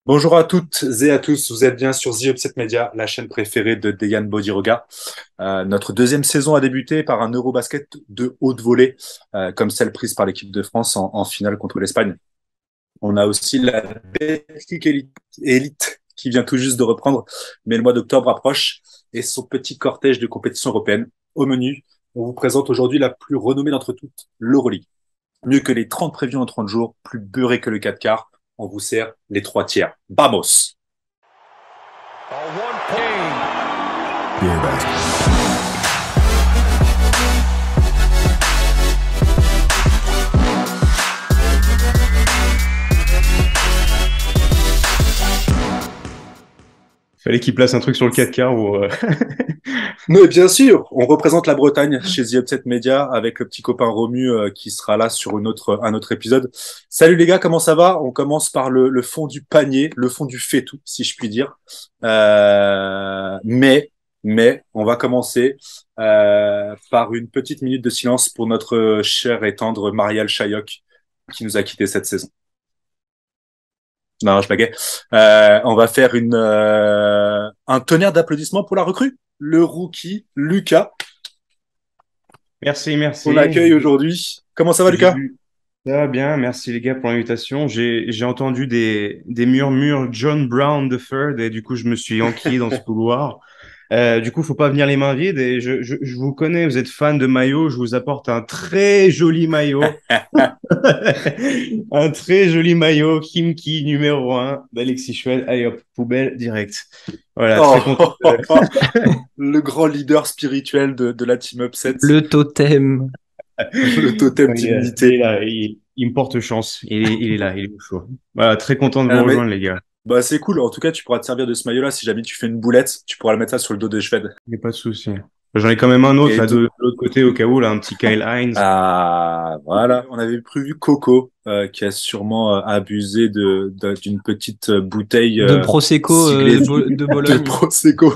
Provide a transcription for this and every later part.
Bonjour à toutes et à tous, vous êtes bien sur The Upset Media, la chaîne préférée de Dejan Bodiroga. Notre deuxième saison a débuté par un Eurobasket de haute volée, comme celle prise par l'équipe de France en finale contre l'Espagne. On a aussi la Betclic Elite qui vient tout juste de reprendre, mais le mois d'octobre approche et son petit cortège de compétitions européennes. Au menu, on vous présente aujourd'hui la plus renommée d'entre toutes, l'Euroleague. Mieux que les 30 prévus en 30 jours, plus beurré que le 4 quarts, on vous sert les 3 tiers. Vamos! Beer basket. Fallait qu'il place un truc sur le 4K ou Mais bien sûr, on représente la Bretagne chez The Upset Media avec le petit copain Romu qui sera là sur un autre épisode. Salut les gars, comment ça va? On commence par le fond du panier, le fond du fait-tout, si je puis dire. Mais, on va commencer par une petite minute de silence pour notre cher et tendre Marial Chayoc qui nous a quitté cette saison. Non, je blaguais. On va faire un tonnerre d'applaudissements pour la recrue, le rookie Lucas. Merci, merci. On accueille aujourd'hui. Comment ça va, Lucas? Ça va bien, merci les gars pour l'invitation. J'ai entendu des murmures John Brown the Third et du coup je me suis enquillé dans ce couloir. Du coup, faut pas venir les mains vides et je vous connais, vous êtes fan de maillot, je vous apporte un très joli maillot. Un très joli maillot, Kimki numéro 1 d'Alexis Chouel. Allez hop, poubelle direct. Voilà, Oh, très content. le grand leader spirituel de la Team Upset, Le totem. le totem Il est d'immunité. là, il me porte chance. Il est là, il est au chaud. Voilà, très content de vous Ah, mais rejoindre, les gars. bah, c'est cool. En tout cas, tu pourras te servir de ce maillot-là. Si jamais tu fais une boulette, tu pourras le mettre ça sur le dos de Shved. Il n'y a pas de souci. J'en ai quand même un autre Et là donc, de l'autre côté au cas où, là, un petit Kyle Hines. ah, voilà. On avait prévu Coco, qui a sûrement abusé d'une petite bouteille De Prosecco siglée de de Bologne. Prosecco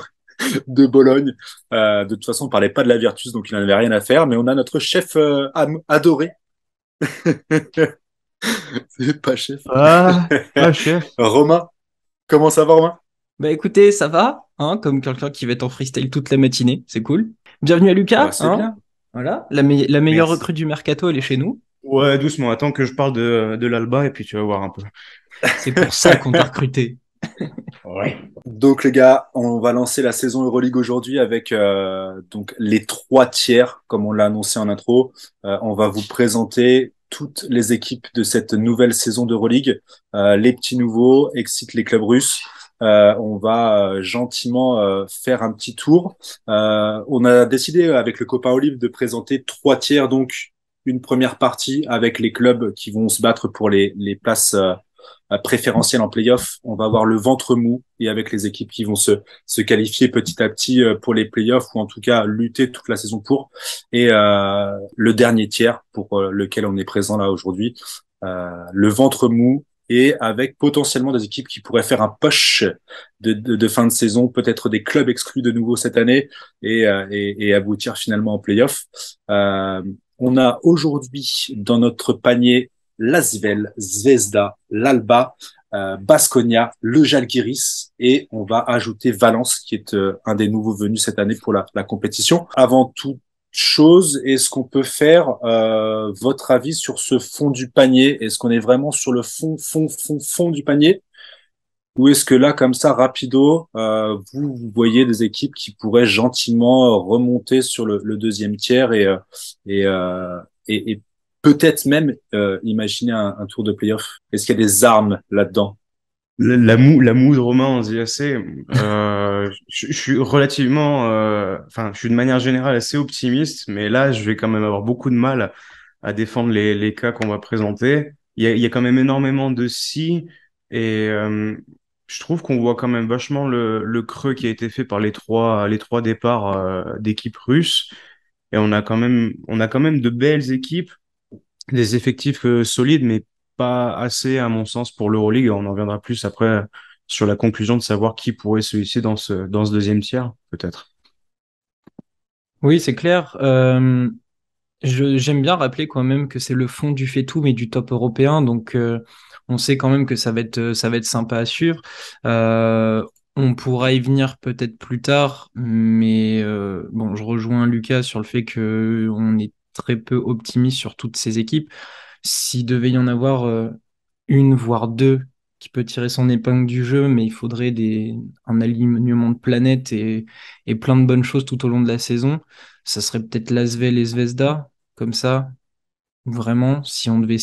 de Bologne. De toute façon, on parlait pas de la Virtus, donc il n'en avait rien à faire. Mais on a notre chef adoré. C'est pas chef. Chef. Romain, comment ça va, Romain? Bah écoutez, ça va, hein, comme quelqu'un qui va être en freestyle toute la matinée, c'est cool. Bienvenue à Ah bah, Lucas, c'est hein. bien. Voilà, la meilleure Merci. recrue du mercato, elle est chez nous. Ouais, doucement. Attends que je parle de l'Alba et puis tu vas voir un peu. C'est pour ça qu'on t'a recruté. Ouais. Donc les gars, on va lancer la saison Euroleague aujourd'hui avec donc les 3 tiers, comme on l'a annoncé en intro. On va vous présenter toutes les équipes de cette nouvelle saison d'Euroleague, les petits nouveaux, excite les clubs russes. On va gentiment faire un petit tour. On a décidé avec le copain Olive de présenter 3 tiers, donc une première partie avec les clubs qui vont se battre pour les places préférentiel en playoff. On va avoir le ventre mou et avec les équipes qui vont se qualifier petit à petit pour les playoffs ou en tout cas lutter toute la saison pour. Et le dernier tiers pour lequel on est présent là aujourd'hui, le ventre mou et avec potentiellement des équipes qui pourraient faire un push de fin de saison, peut-être des clubs exclus de nouveau cette année et aboutir finalement en playoff. On a aujourd'hui dans notre panier l'Asvel, Zvezda, l'Alba, Baskonia, le Žalgiris et on va ajouter Valence qui est un des nouveaux venus cette année pour la compétition. Avant toute chose, est-ce qu'on peut faire votre avis sur ce fond du panier? Est-ce qu'on est vraiment sur le fond du panier? Ou est-ce que là, comme ça, rapido, vous voyez des équipes qui pourraient gentiment remonter sur le deuxième tiers et, euh, et peut-être même imaginer un tour de playoff? Est-ce qu'il y a des armes là-dedans? La moue de Romain en assez. Je suis relativement, enfin, je suis de manière générale assez optimiste, mais là, je vais quand même avoir beaucoup de mal à défendre les cas qu'on va présenter. Il y a quand même énormément de si, et je trouve qu'on voit quand même vachement le creux qui a été fait par les trois départs d'équipes russes, et on a quand même de belles équipes, des effectifs solides, mais pas assez, à mon sens, pour l'Euroleague. On en reviendra plus après sur la conclusion de savoir qui pourrait se hisser dans ce deuxième tiers, peut-être. Oui, c'est clair. J'aime bien rappeler quand même que c'est le fond du fait tout, mais du top européen. Donc, on sait quand même que ça va être sympa à suivre. On pourra y venir peut-être plus tard, mais bon, je rejoins Lucas sur le fait que on est très peu optimiste sur toutes ces équipes. S'il devait y en avoir une, voire deux, qui peut tirer son épingle du jeu, mais il faudrait un alignement de planètes et plein de bonnes choses tout au long de la saison. Ça serait peut-être l'Asvel et Zvezda, comme ça. Vraiment, si on devait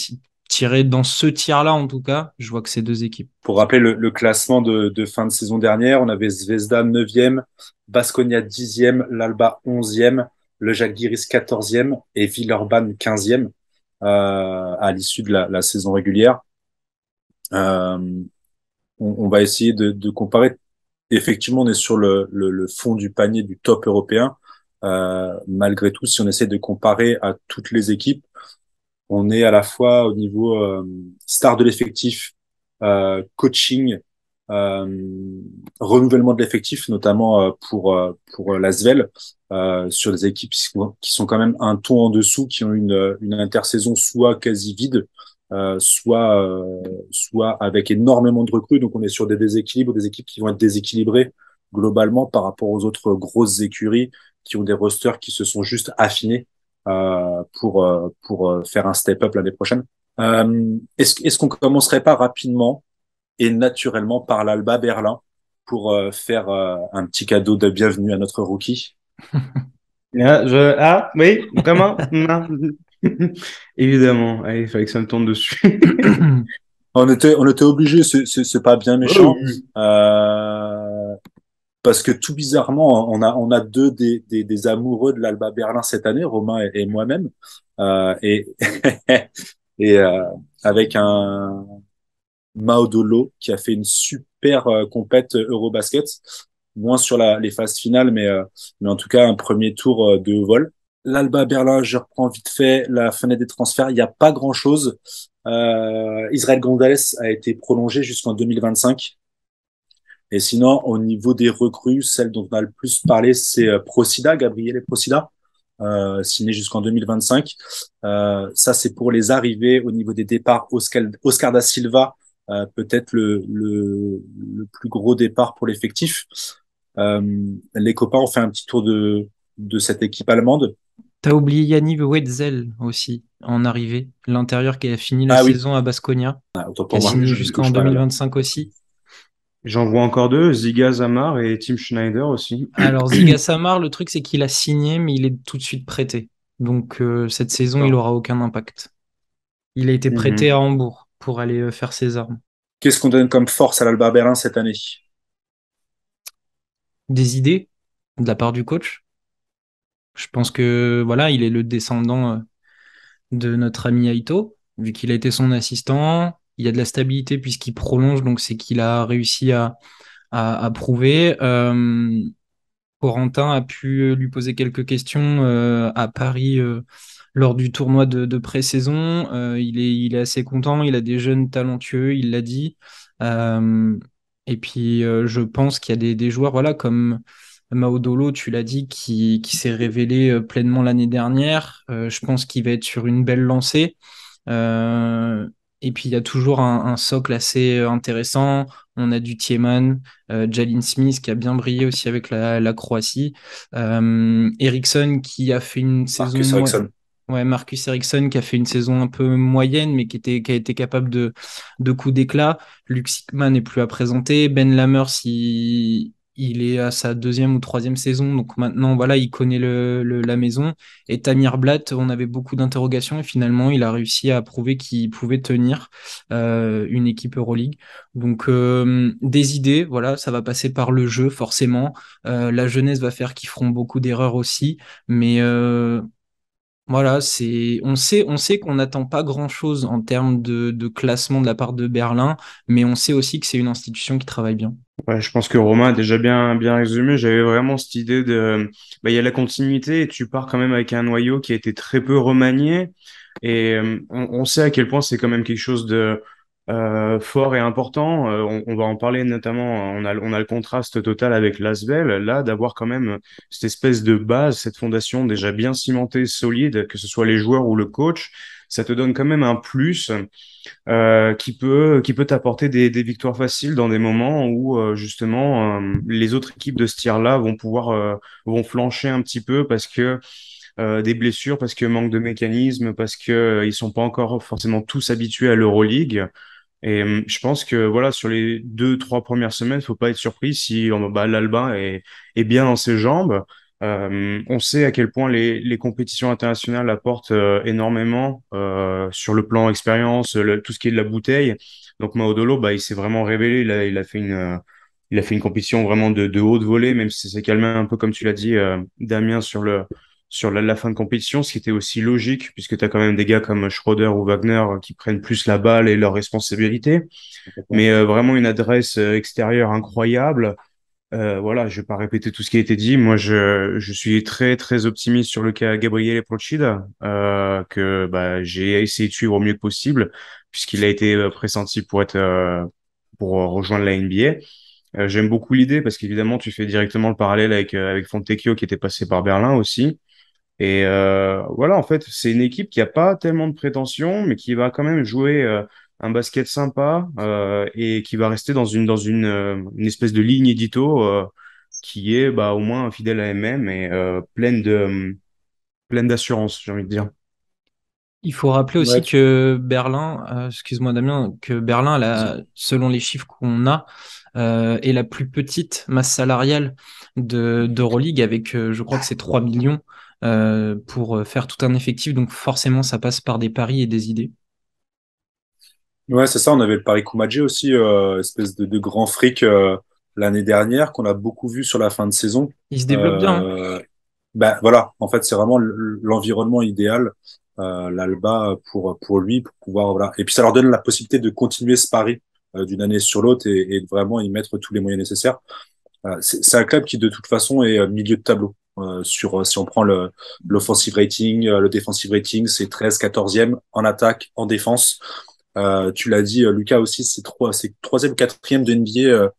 tirer dans ce tir-là, en tout cas, je vois que c'est deux équipes. Pour rappeler le classement de fin de saison dernière, on avait Zvezda 9e, Baskonia 10e, l'Alba 11e, le Žalgiris 14e et Villeurbanne 15e à l'issue de la saison régulière. Euh, on va essayer de comparer. Effectivement, on est sur le fond du panier du top européen. Malgré tout, si on essaie de comparer à toutes les équipes, on est à la fois au niveau star de l'effectif, coaching, renouvellement de l'effectif, notamment pour l'Asvel, sur des équipes qui sont quand même un ton en dessous, qui ont une intersaison soit quasi vide, soit avec énormément de recrues. Donc on est sur des déséquilibres, des équipes qui vont être déséquilibrées globalement par rapport aux autres grosses écuries qui ont des rosters qui se sont juste affinés pour faire un step-up l'année prochaine. Est-ce qu'on commencerait pas rapidement et naturellement par l'Alba Berlin pour faire un petit cadeau de bienvenue à notre rookie? Oui, comment? Non. Évidemment, allez, il fallait que ça me tombe dessus. On était obligé, c'est pas bien Oh, méchant, oui. parce que tout bizarrement, on a deux des amoureux de l'Alba Berlin cette année, Romain et moi-même, et et avec un Maudolo qui a fait une super compète Eurobasket, moins sur les phases finales, mais en tout cas un premier tour de haut vol. L'Alba Berlin, je reprends vite fait la fenêtre des transferts. Il n'y a pas grand-chose. Israël Gonzalez a été prolongé jusqu'en 2025. Et sinon, au niveau des recrues, celle dont on a le plus parlé, c'est Procida, Gabriele Procida, signé jusqu'en 2025. Ça, c'est pour les arrivées. Au niveau des départs, Oscar da Silva, peut-être le plus gros départ pour l'effectif. Euh, les copains ont fait un petit tour de cette équipe allemande. T'as oublié Yaniv Wetzel aussi, en arrivée. L'intérieur qui a fini la Ah oui, saison à Baskonia, autant qui a pour moi, signé je touche jusqu'en pas là-bas. 2025 aussi. J'en vois encore deux, Ziga Zamar et Tim Schneider aussi. Alors, Ziga Samar, le truc, c'est qu'il a signé, mais il est tout de suite prêté. Donc, cette saison, il D'accord. aura aucun impact. Il a été prêté à Mhm. Hambourg pour aller faire ses armes. Qu'est-ce qu'on donne comme force à l'Alba Berlin cette année? Des idées de la part du coach. Je pense que voilà, il est le descendant de notre ami Aito, vu qu'il a été son assistant. Il y a de la stabilité puisqu'il prolonge, donc c'est qu'il a réussi à prouver. Corentin a pu lui poser quelques questions à Paris lors du tournoi de pré-saison. Il est assez content, il a des jeunes talentueux, il l'a dit. Euh, et puis je pense qu'il y a des joueurs voilà, comme Maodolo, tu l'as dit, qui s'est révélé pleinement l'année dernière. Je pense qu'il va être sur une belle lancée. Euh, et puis il y a toujours un socle assez intéressant. On a du Tiemann, Jalen Smith qui a bien brillé aussi avec la Croatie. Eriksson qui a fait une saison Marcus Ericsson. ouais, Marcus Eriksson qui a fait une saison un peu moyenne, mais qui a été capable de coups d'éclat. Luke Sickman n'est plus à présenter. Ben Lammers, il est à sa deuxième ou troisième saison, donc maintenant, voilà, il connaît la maison. Et Tanir Blatt, on avait beaucoup d'interrogations et finalement, il a réussi à prouver qu'il pouvait tenir une équipe Euroleague. Donc, des idées, voilà, ça va passer par le jeu, forcément. La jeunesse va faire qu'ils feront beaucoup d'erreurs aussi, mais voilà, on sait qu'on n'attend pas grand-chose en termes de classement de la part de Berlin, mais on sait aussi que c'est une institution qui travaille bien. Ouais, je pense que Romain a déjà bien résumé. J'avais vraiment cette idée de, il y a la continuité et tu pars quand même avec un noyau qui a été très peu remanié. Et on sait à quel point c'est quand même quelque chose fort et important. On va en parler notamment. On a le contraste total avec l'Asvel. Là, d'avoir quand même cette espèce de base, cette fondation déjà bien cimentée, solide, que ce soit les joueurs ou le coach, ça te donne quand même un plus qui peut t'apporter des victoires faciles dans des moments où justement les autres équipes de ce tiers-là vont flancher un petit peu parce que des blessures, parce que manque de mécanisme, parce que ils sont pas encore forcément tous habitués à l'Euroleague. Et je pense que voilà, sur les 2, 3 premières semaines, faut pas être surpris si l'Alba est bien dans ses jambes. On sait à quel point les compétitions internationales apportent énormément sur le plan expérience, tout ce qui est de la bouteille. Donc Maodolo, il s'est vraiment révélé. Il a fait une compétition vraiment de haute volée, même si ça s'est calmé un peu comme tu l'as dit, Damien, sur la fin de compétition, ce qui était aussi logique, puisque tu as quand même des gars comme Schroeder ou Wagner qui prennent plus la balle et leurs responsabilités. Mais vraiment une adresse extérieure incroyable. Voilà, je vais pas répéter tout ce qui a été dit. Moi, je suis très, très optimiste sur le cas Gabriele Procida, que j'ai essayé de suivre au mieux que possible, puisqu'il a été pressenti pour rejoindre la NBA. J'aime beaucoup l'idée parce qu'évidemment, tu fais directement le parallèle avec Fontecchio qui était passé par Berlin aussi. Et voilà, en fait, c'est une équipe qui a pas tellement de prétention, mais qui va quand même jouer un basket sympa et qui va rester dans une espèce de ligne édito qui est au moins fidèle à MM et pleine d'assurance, j'ai envie de dire. Il faut rappeler Ouais, aussi que Berlin, excuse-moi Damien, que Berlin, selon les chiffres qu'on a, est la plus petite masse salariale d'Euroleague avec, je crois que c'est 3 millions pour faire tout un effectif. Donc forcément, ça passe par des paris et des idées. ouais, c'est ça. On avait le Paris Koumadji aussi, espèce de grand fric l'année dernière qu'on a beaucoup vu sur la fin de saison. Il se développe bien, hein. Euh, voilà, en fait, c'est vraiment l'environnement idéal, l'Alba pour lui, pour pouvoir voilà. Et puis ça leur donne la possibilité de continuer ce pari d'une année sur l'autre et de vraiment y mettre tous les moyens nécessaires. C'est un club qui de toute façon est milieu de tableau. Si on prend l'offensive rating, le defensive rating, c'est 13, 14e en attaque, en défense. Tu l'as dit, Lucas aussi, c'est troisième, quatrième de NBA,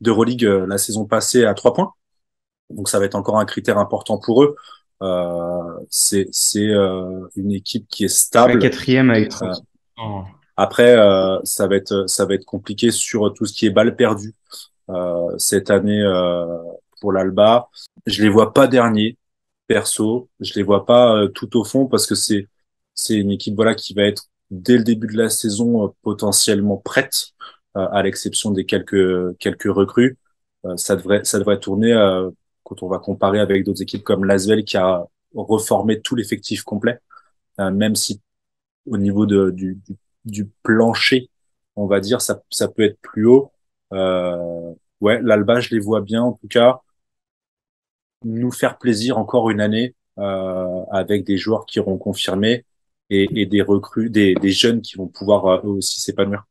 d'Euroleague la saison passée à 3 points. Donc ça va être encore un critère important pour eux. C'est une équipe qui est La stable. quatrième avec Euh, 30. Oh. Après, ça va être compliqué sur tout ce qui est balles perdues cette année pour l'Alba. Je les vois pas derniers, perso. Je les vois pas tout au fond parce que c'est une équipe voilà qui va être dès le début de la saison potentiellement prête, à l'exception des quelques recrues. Ça devrait tourner quand on va comparer avec d'autres équipes comme l'Asvel qui a reformé tout l'effectif complet, même si au niveau du plancher, on va dire, ça peut être plus haut. Ouais, l'Alba, je les vois bien, en tout cas, nous faire plaisir encore une année avec des joueurs qui auront confirmé et des recrues, des jeunes qui vont pouvoir eux aussi s'épanouir.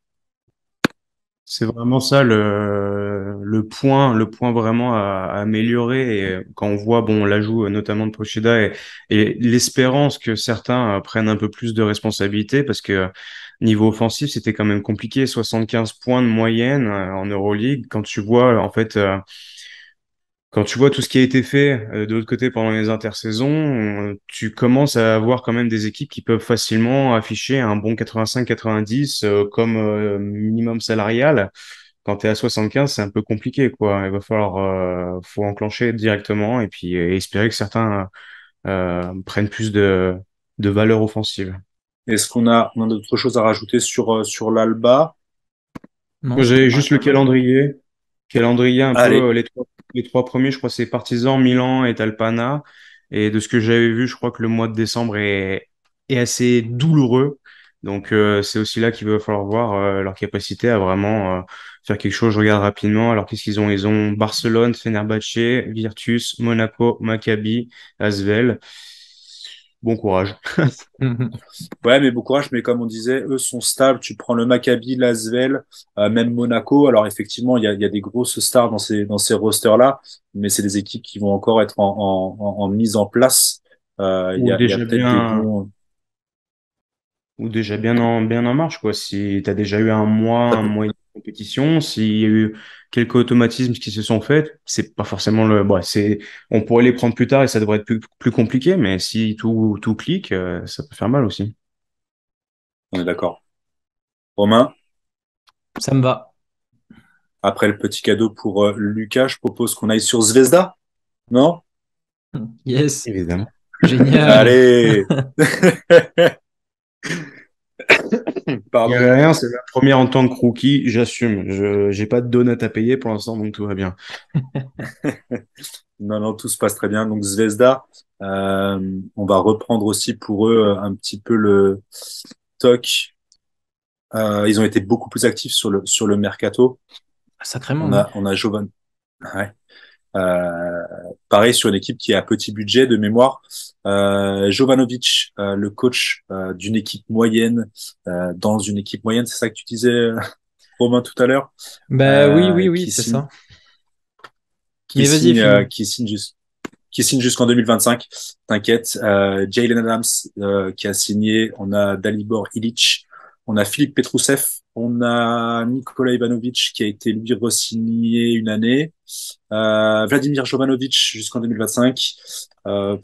C'est vraiment ça le point vraiment à améliorer. Et quand on voit bon l'ajout notamment de Procida et l'espérance que certains prennent un peu plus de responsabilités, parce que niveau offensif c'était quand même compliqué, 75 points de moyenne en Euroleague. Quand tu vois tout ce qui a été fait de l'autre côté pendant les intersaisons, tu commences à avoir quand même des équipes qui peuvent facilement afficher un bon 85-90 comme minimum salarial. Quand tu es à 75, c'est un peu compliqué, quoi. Il va falloir faut enclencher directement et puis espérer que certains prennent plus de valeur offensive. Est-ce qu'on a d'autres choses à rajouter sur l'Alba? Moi, Non, ça me j'ai paraît juste le pas mal. calendrier. Calendrier un peu, Allez, les trois premiers, je crois, c'est Partizan, Milan et Talpana. Et de ce que j'avais vu, je crois que le mois de décembre est assez douloureux. Donc, c'est aussi là qu'il va falloir voir leur capacité à vraiment faire quelque chose. Je regarde rapidement. Alors, qu'est-ce qu'ils ont? Ils ont Barcelone, Fenerbahçe, Virtus, Monaco, Maccabi, Asvel. Bon courage. ouais, mais bon courage. Mais comme on disait, eux sont stables. Tu prends le Maccabi, l'Asvel, même Monaco. Alors effectivement, il y a des grosses stars dans ces rosters-là, mais c'est des équipes qui vont encore être en mise en place. Il y Ou a, il y a déjà peut-être des bien. bons. ou déjà bien en marche, quoi. Si tu as déjà eu un mois et demi de compétition, s'il y a eu quelques automatismes qui se sont faits, c'est pas forcément on pourrait les prendre plus tard et ça devrait être plus compliqué, mais si tout clique, ça peut faire mal aussi. On est d'accord. Romain, Ça me va. après le petit cadeau pour Lucas, je propose qu'on aille sur Zvezda, non? Yes, Évidemment. génial. Allez! Il n'y Pardon. avait rien, c'est la première en tant que rookie, j'assume. Je j'ai pas de donut à payer pour l'instant, donc tout va bien. Non, non, tout se passe très bien. Donc Zvezda, on va reprendre aussi pour eux un petit peu le talk. Ils ont été beaucoup plus actifs sur le mercato. Sacrément, oui. On a Jovan. Ouais. Euh, Pareil sur une équipe qui est à petit budget de mémoire. Jovanovic, le coach d'une équipe moyenne, dans une équipe moyenne, c'est ça que tu disais, Romain, tout à l'heure, Bah oui, oui, oui, qui c'est signe, ça. Mais vas-y, finis. qui signe jusqu'en 2025. T'inquiète. Jalen Adams qui a signé. On a Dalibor Ilic. On a Philippe Petrousev. On a Nikola Ivanovic qui a été lui re-signé une année. Vladimir Jovanovic jusqu'en 2025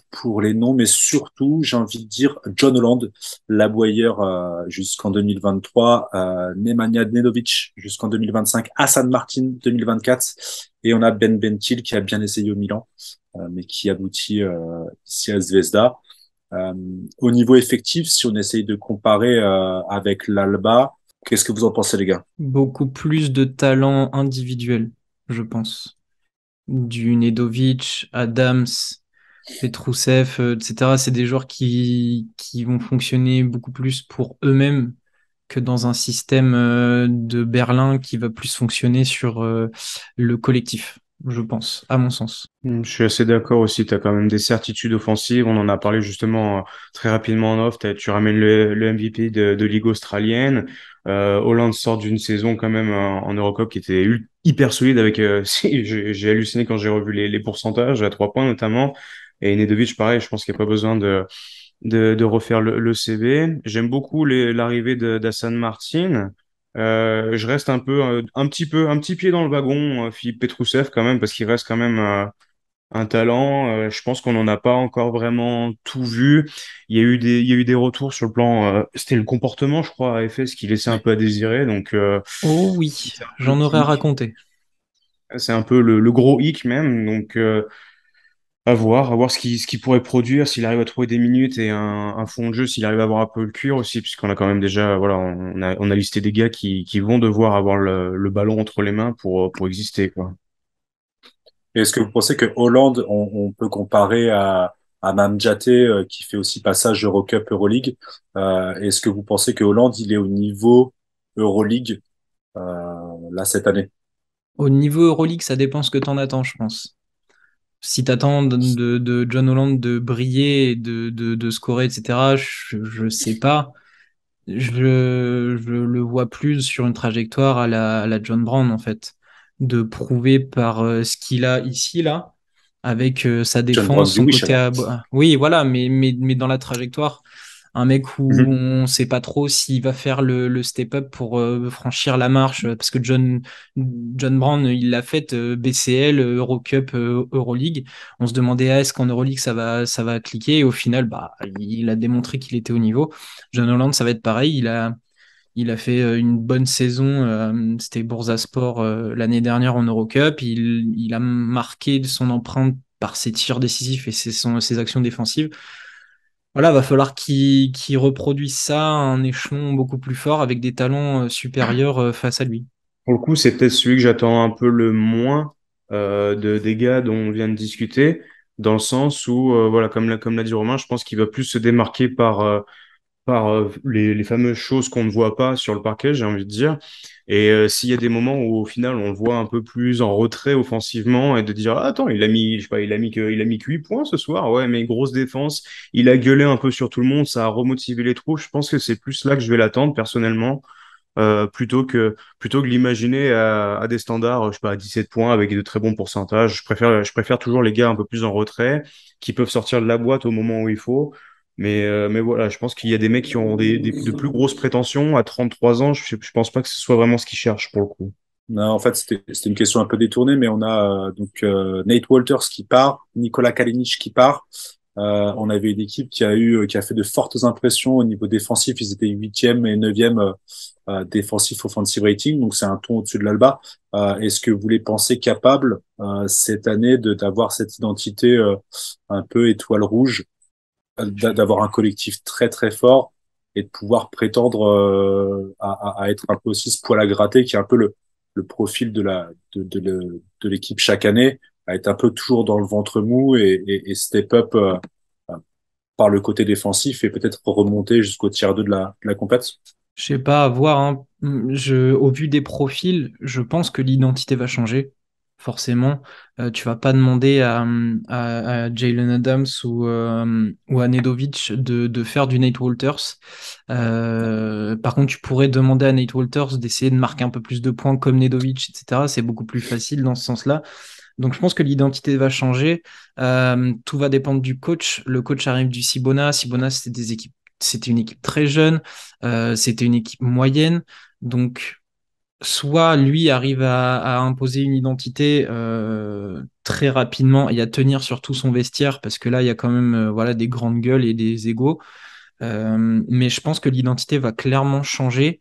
pour les noms, mais surtout, j'ai envie de dire John Holland, l'aboyeur jusqu'en 2023, Nemanja Nedovic jusqu'en 2025, Hassan Martin 2024, et on a Ben Bentil qui a bien essayé au Milan, mais qui aboutit ici à Zvezda. Euh, Au niveau effectif, si on essaye de comparer avec l'Alba, qu'est-ce que vous en pensez, les gars? Beaucoup plus de talent individuel, je pense. Du Nedovic, Adams, Petrousev, etc. C'est des joueurs qui vont fonctionner beaucoup plus pour eux-mêmes que dans un système de Berlin qui va plus fonctionner sur le collectif, je pense, à mon sens. Je suis assez d'accord aussi. Tu as quand même des certitudes offensives. On en a parlé justement très rapidement en off. Tu ramènes le MVP de Ligue australienne. Hollande sort d'une saison quand même en Eurocup qui était hyper solide avec. J'ai halluciné quand j'ai revu les pourcentages à 3 points notamment. Et Nedovic, pareil, je pense qu'il n'y a pas besoin de refaire le CV. J'aime beaucoup l'arrivée d'Hassan Martin. Je reste un petit pied dans le wagon, Philippe Petrousev quand même, parce qu'il reste quand même un talent. Je pense qu'on n'en a pas encore vraiment tout vu. Il y a eu des retours sur le plan. C'était le comportement, je crois, à FS qui laissait un peu à désirer. Donc, Oh oui, c'est un peu le j'en aurais à hic. raconter. C'est un peu le gros hic même. Donc, à voir ce qu'il pourrait produire, s'il arrive à trouver des minutes et un fond de jeu, s'il arrive à avoir un peu le cuir aussi, puisqu'on a quand même déjà, voilà, on a listé des gars qui vont devoir avoir le ballon entre les mains pour exister, quoi. Est-ce que vous pensez que Hollande, on peut comparer à Mamdjate qui fait aussi passage Eurocup, Euroleague. Est-ce que vous pensez que Hollande, il est au niveau Euroleague là cette année? Au niveau Euroleague, ça dépend ce que t'en attends, je pense. Si t'attends de John Holland de briller, de scorer, etc., je sais pas. Je le vois plus sur une trajectoire à la John Brown, en fait. De prouver par ce qu'il a ici, là, avec sa John Brown défense, du son Wish côté alors. à... Oui, voilà, mais dans la trajectoire, un mec où Mhm. on sait pas trop s'il va faire le step-up pour franchir la marche, parce que John Brown, il l'a fait BCL, Eurocup, Euroleague. On se demandait, ah, est-ce qu'en Euroleague ça va cliquer? Et au final, bah, il a démontré qu'il était au niveau. John Holland, ça va être pareil. Il a fait une bonne saison. C'était Bursaspor l'année dernière en Eurocup. Il a marqué son empreinte par ses tirs décisifs et ses actions défensives. Voilà, va falloir qu'il reproduise ça à un échelon beaucoup plus fort avec des talents supérieurs face à lui. Pour le coup, c'est peut-être celui que j'attends un peu le moins des gars dont on vient de discuter, dans le sens où, voilà, comme l'a dit Romain, je pense qu'il va plus se démarquer par les fameuses choses qu'on ne voit pas sur le parquet, j'ai envie de dire. Et s'il y a des moments où au final on le voit un peu plus en retrait offensivement et de dire ah, attends, je sais pas, il a mis que 8 points ce soir, ouais, mais grosse défense, il a gueulé un peu sur tout le monde, ça a remotivé les troupes. Je pense que c'est plus là que je vais l'attendre personnellement. Plutôt que l'imaginer à des standards, je sais pas, à 17 points avec de très bons pourcentages. Je préfère toujours les gars un peu plus en retrait, qui peuvent sortir de la boîte au moment où il faut. Mais voilà, je pense qu'il y a des mecs qui ont de plus grosses prétentions. À 33 ans, je pense pas que ce soit vraiment ce qu'ils cherchent pour le coup. Non, en fait, c'était une question un peu détournée, mais on a Nate Walters qui part, Nikola Kalinic qui part. On avait une équipe qui a fait de fortes impressions au niveau défensif. Ils étaient huitième et neuvième défensif offensive rating, donc c'est un ton au-dessus de l'Alba. Est-ce que vous les pensez capables cette année d'avoir cette identité un peu étoile rouge, d'avoir un collectif très très fort et de pouvoir prétendre à être un peu aussi ce poil à gratter qui est un peu le profil de l'équipe chaque année, à être un peu toujours dans le ventre mou et step up par le côté défensif et peut-être remonter jusqu'au tiers 2 de la compète. Je sais pas, à voir, hein. Au vu des profils, je pense que l'identité va changer, forcément. Tu vas pas demander à Jalen Adams ou à Nedovic de faire du Nate Walters. Par contre, tu pourrais demander à Nate Walters d'essayer de marquer un peu plus de points comme Nedovic, etc. C'est beaucoup plus facile dans ce sens-là. Donc, je pense que l'identité va changer. Tout va dépendre du coach. Le coach arrive du Cibona. Cibona, c'était une équipe très jeune. C'était une équipe moyenne. Donc, soit lui arrive à imposer une identité très rapidement et à tenir sur tout son vestiaire, parce que là, il y a quand même voilà, des grandes gueules et des égos. Mais je pense que l'identité va clairement changer.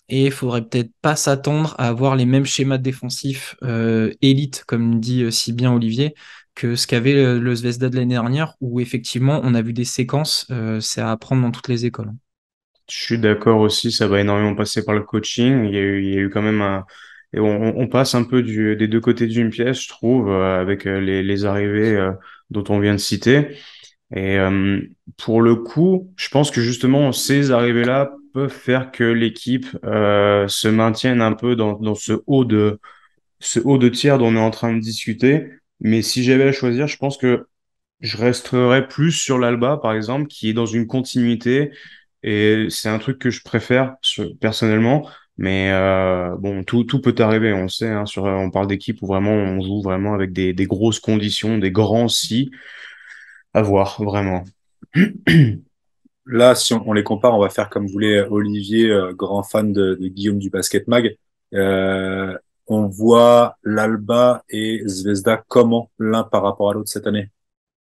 Et il faudrait peut-être pas s'attendre à avoir les mêmes schémas défensifs élites, comme dit si bien Olivier, que ce qu'avait le Zvezda de l'année dernière, où effectivement on a vu des séquences, c'est à apprendre dans toutes les écoles. Je suis d'accord aussi, ça va énormément passer par le coaching. Il y a eu quand même un... Et on passe un peu des deux côtés d'une pièce, je trouve, avec les arrivées dont on vient de citer. Et pour le coup, je pense que justement, ces arrivées-là peuvent faire que l'équipe se maintienne un peu dans ce haut de tiers dont on est en train de discuter. Mais si j'avais à choisir, je pense que je resterais plus sur l'Alba, par exemple, qui est dans une continuité. Et c'est un truc que je préfère personnellement. Mais bon, tout peut arriver, on sait. Hein, on parle d'équipe où vraiment on joue vraiment avec des grosses conditions, des grands si. À voir, vraiment. Là, si on les compare, on va faire comme voulait Olivier, grand fan de Guillaume du Basket Mag. Euh, on voit l'Alba et Zvezda comment l'un par rapport à l'autre cette année.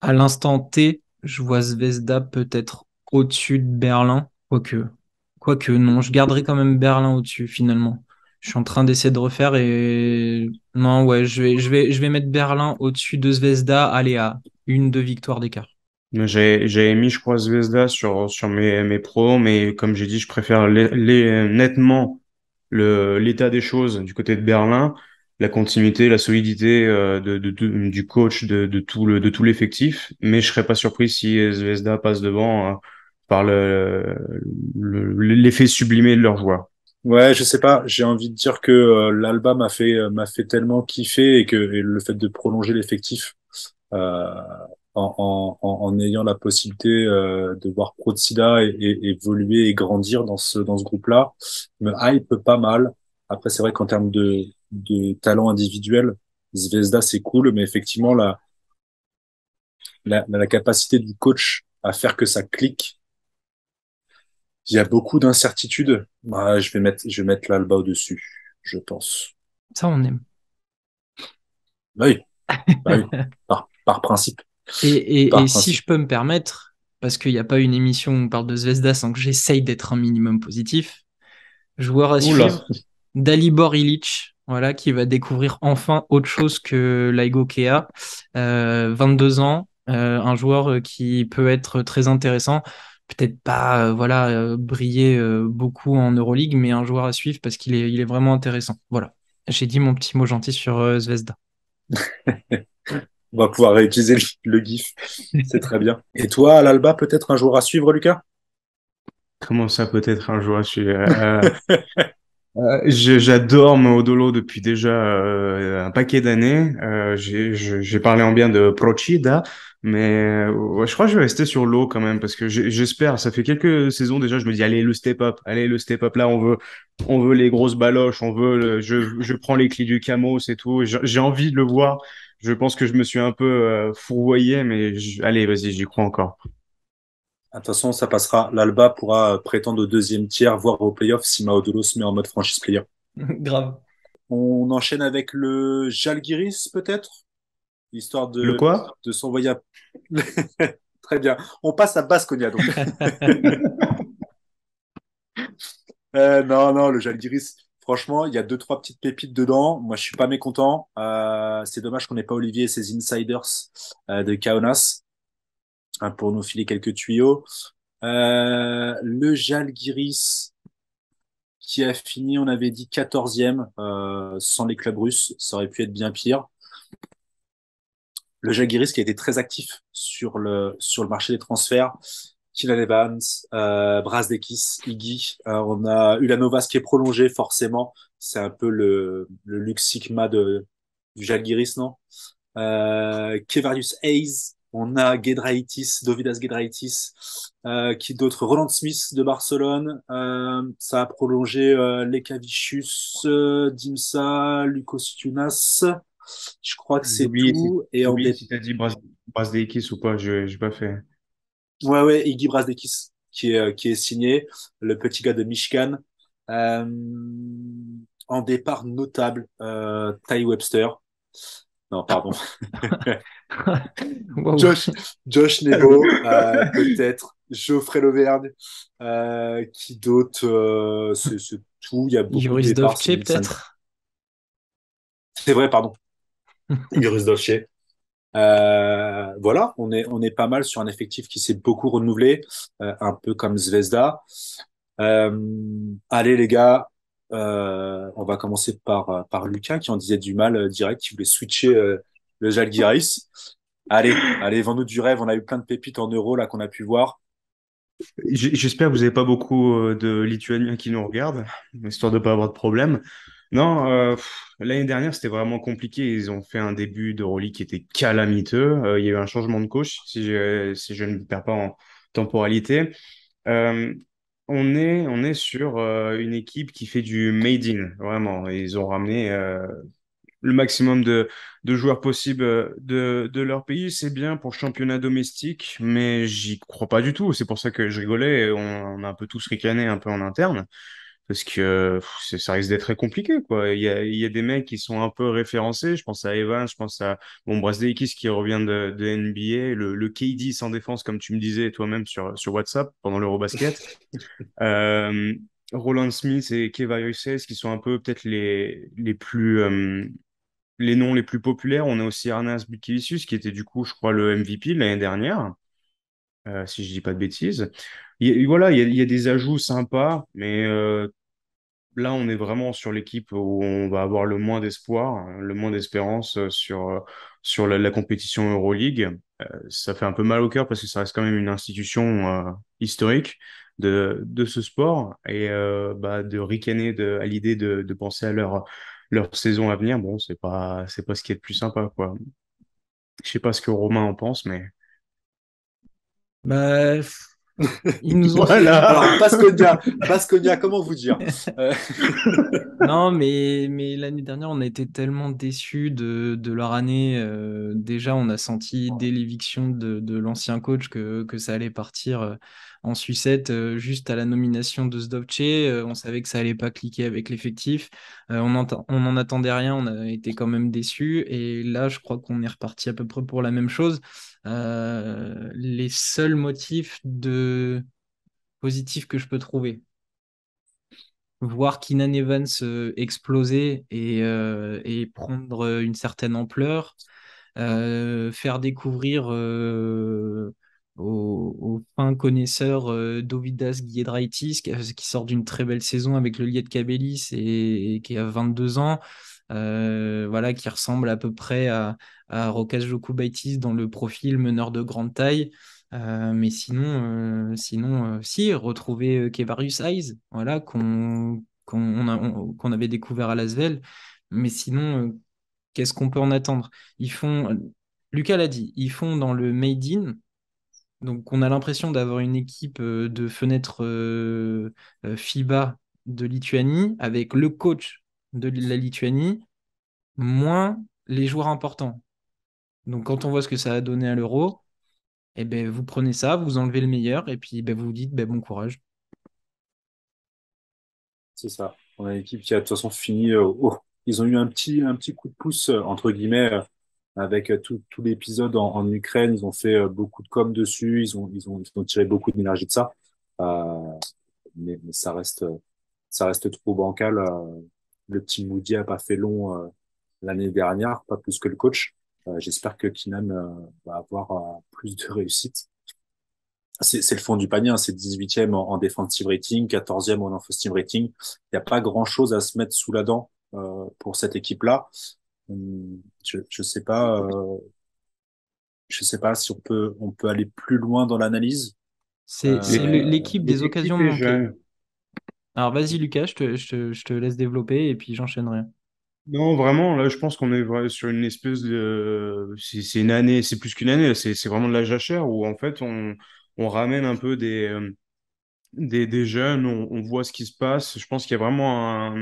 À l'instant T, je vois Zvezda peut-être au-dessus de Berlin, quoique non, je garderai quand même Berlin au-dessus finalement. Je suis en train d'essayer de refaire et non, ouais, je vais mettre Berlin au-dessus de Zvezda, allez à une, deux victoires d'écart. J'avais mis, je crois, Zvezda sur mes pros, mais comme j'ai dit, je préfère nettement l'état des choses du côté de Berlin, la continuité, la solidité du coach, de tout l'effectif. Mais je serais pas surpris si Zvezda passe devant par l'effet sublimé de leurs joueurs. Ouais, je sais pas. J'ai envie de dire que l'Alba m'a fait tellement kiffer et le fait de prolonger l'effectif euh, en ayant la possibilité de voir Protsida et évoluer et grandir dans ce groupe-là me hype pas mal. Après, c'est vrai qu'en termes de talent individuel, Zvezda c'est cool, mais effectivement la capacité du coach à faire que ça clique, il y a beaucoup d'incertitudes. Bah, je vais mettre l'Alba au-dessus, je pense. Ça, on aime. Bah oui, bah oui, par principe, Et par si principe. je peux me permettre, parce qu'il n'y a pas une émission où on parle de Zvezda sans que j'essaye d'être un minimum positif, joueur à Oula. suivre, Dalibor Ilic, voilà, qui va découvrir enfin autre chose que Laigo Kea. 22 ans, un joueur qui peut être très intéressant. Peut-être pas voilà, briller beaucoup en Euroleague, mais un joueur à suivre parce qu'il est vraiment intéressant. Voilà, j'ai dit mon petit mot gentil sur Zvezda. On va pouvoir réutiliser le GIF. C'est très bien. Et toi, à l'Alba, peut-être un joueur à suivre, Lucas? Comment ça peut être un joueur? J'adore Maudolo depuis déjà un paquet d'années. J'ai parlé en bien de Procida, mais ouais, je crois que je vais rester sur l'eau quand même parce que j'espère. Ça fait quelques saisons déjà, je me dis allez le step up là, on veut les grosses baloches, je prends les clés du camo, c'est tout. J'ai envie de le voir. Je pense que je me suis un peu fourvoyé, mais allez, vas-y, j'y crois encore. De toute façon, ça passera. L'Alba pourra prétendre au deuxième tiers, voire au playoff si Maodolo se met en mode franchise player. Grave. On enchaîne avec le Žalgiris, peut-être, histoire Le quoi? de s'envoyer à... Très bien. On passe à Baskonia, donc. Non, non, le Žalgiris, franchement, il y a deux, trois petites pépites dedans. Moi, je suis pas mécontent. C'est dommage qu'on n'ait pas Olivier et ses insiders de Kaunas pour nous filer quelques tuyaux. Le Žalgiris qui a fini, on avait dit 14e, sans les clubs russes, ça aurait pu être bien pire. Le Žalgiris qui a été très actif sur le marché des transferts. Kylian Evans, Brazdeikis, Iggy. On a Ulanovas qui est prolongé forcément. C'est un peu le Lux Sigma du Žalgiris, non? Kevarius Hayes. On a Giedraitis, Dovidas Giedraitis. Qui d'autre? Roland Smith de Barcelone. Ça a prolongé Lekavicius, Dimsa, Lukos Tunas. Je crois que c'est tout. Et J'ai en oublié dé... si t'as dit Brazdeikis ou pas, j'ai pas fait. Ouais, ouais, Iggy Brazdeikis qui est signé, le petit gars de Michigan. Euh, En départ notable, Ty Webster. Non, pardon. Wow. Josh, Josh Nebo, peut-être. Geoffrey Lauvergne. Qui d'autre? C'est tout. Il y a beaucoup de Joris départs. Dovce, peut-être. C'est vrai, pardon. Joris Dolce. Voilà, on est pas mal sur un effectif qui s'est beaucoup renouvelé, un peu comme Zvezda. Allez les gars, on va commencer par Lucas qui en disait du mal direct, qui voulait switcher le Žalgiris. Allez, vends-nous du rêve. On a eu plein de pépites en euros là qu'on a pu voir. J'espère que vous n'avez pas beaucoup de Lituaniens qui nous regardent, histoire de pas avoir de problème. Non, l'année dernière, c'était vraiment compliqué. Ils ont fait un début d'Euroleague qui était calamiteux. Il y a eu un changement de coach, si je ne me perds pas en temporalité. Euh, on est sur une équipe qui fait du made in, vraiment. Ils ont ramené le maximum de joueurs possibles de leur pays. C'est bien pour le championnat domestique, mais j'y crois pas du tout. C'est pour ça que je rigolais. Et on a un peu tous ricané un peu en interne. Parce que ça risque d'être très compliqué, quoi. Il y a des mecs qui sont un peu référencés. Je pense à Evans, je pense à Brazdeikis qui revient de NBA, le KD sans défense, comme tu me disais toi-même sur WhatsApp pendant l'Eurobasket. Euh, Roland Smith et Keva Yosef qui sont un peu peut-être les plus les noms les plus populaires. On a aussi Arnas Butkevicius qui était du coup, je crois, le MVP l'année dernière, si je dis pas de bêtises. Voilà, il y a des ajouts sympas, mais là, on est vraiment sur l'équipe où on va avoir le moins d'espoir, hein, le moins d'espérance sur la compétition Euroleague. Ça fait un peu mal au cœur parce que ça reste quand même une institution historique de ce sport et de ricaner à l'idée de penser à leur saison à venir. Bon, c'est pas ce qui est le plus sympa, quoi. Je sais pas ce que Romain en pense, mais Bah, ils nous ont fait du. Alors, voilà. Baskonia, comment vous dire? Euh, Non, mais l'année dernière, on a été tellement déçus de leur année. Déjà, on a senti dès l'éviction de l'ancien coach que ça allait partir en sucette juste à la nomination de Zdovce. On savait que ça allait pas cliquer avec l'effectif. On n'en attendait rien, on a été quand même déçus. Et là, je crois qu'on est reparti à peu près pour la même chose. Les seuls motifs de positifs que je peux trouver voir Keenan Evans exploser et prendre une certaine ampleur, faire découvrir aux fins connaisseurs Dovidas Giedraitis qui sort d'une très belle saison avec le Lietkabelis et qui a 22 ans. Voilà, qui ressemble à peu près à Rokas Jokubaitis dans le profil meneur de grande taille. Mais sinon, si, retrouver Kevarius Hayes, voilà, qu'on avait découvert à Lasvel. Mais sinon, qu'est-ce qu'on peut en attendre? Ils font, Lucas l'a dit, ils font dans le Made in. Donc, on a l'impression d'avoir une équipe de fenêtre FIBA de Lituanie avec le coach de la Lituanie, moins les joueurs importants. Donc, quand on voit ce que ça a donné à l'Euro, Et ben vous prenez ça, vous enlevez le meilleur, et puis ben, vous vous dites ben, bon courage. C'est ça. On a une équipe qui a de toute façon fini. Ils ont eu un petit coup de pouce, entre guillemets, avec tout l'épisode en Ukraine. Ils ont fait beaucoup de com dessus. Ils ont tiré beaucoup d'énergie de ça. Euh, mais ça reste trop bancal. Le petit Moody a pas fait long l'année dernière, pas plus que le coach. J'espère que Keenan va avoir plus de réussite. C'est le fond du panier, hein, c'est 18e en defensive rating, 14e en offensive rating. Il n'y a pas grand-chose à se mettre sous la dent pour cette équipe-là. Je je sais pas si on peut aller plus loin dans l'analyse. C'est l'équipe des occasions L'effectif est manquées. jeune. Alors vas-y Lucas, je te laisse développer et puis j'enchaînerai. Non, vraiment, là, je pense qu'on est sur une espèce de. C'est une année, c'est plus qu'une année, c'est vraiment de la jachère où en fait on ramène un peu des jeunes, on voit ce qui se passe. Je pense qu'il y a vraiment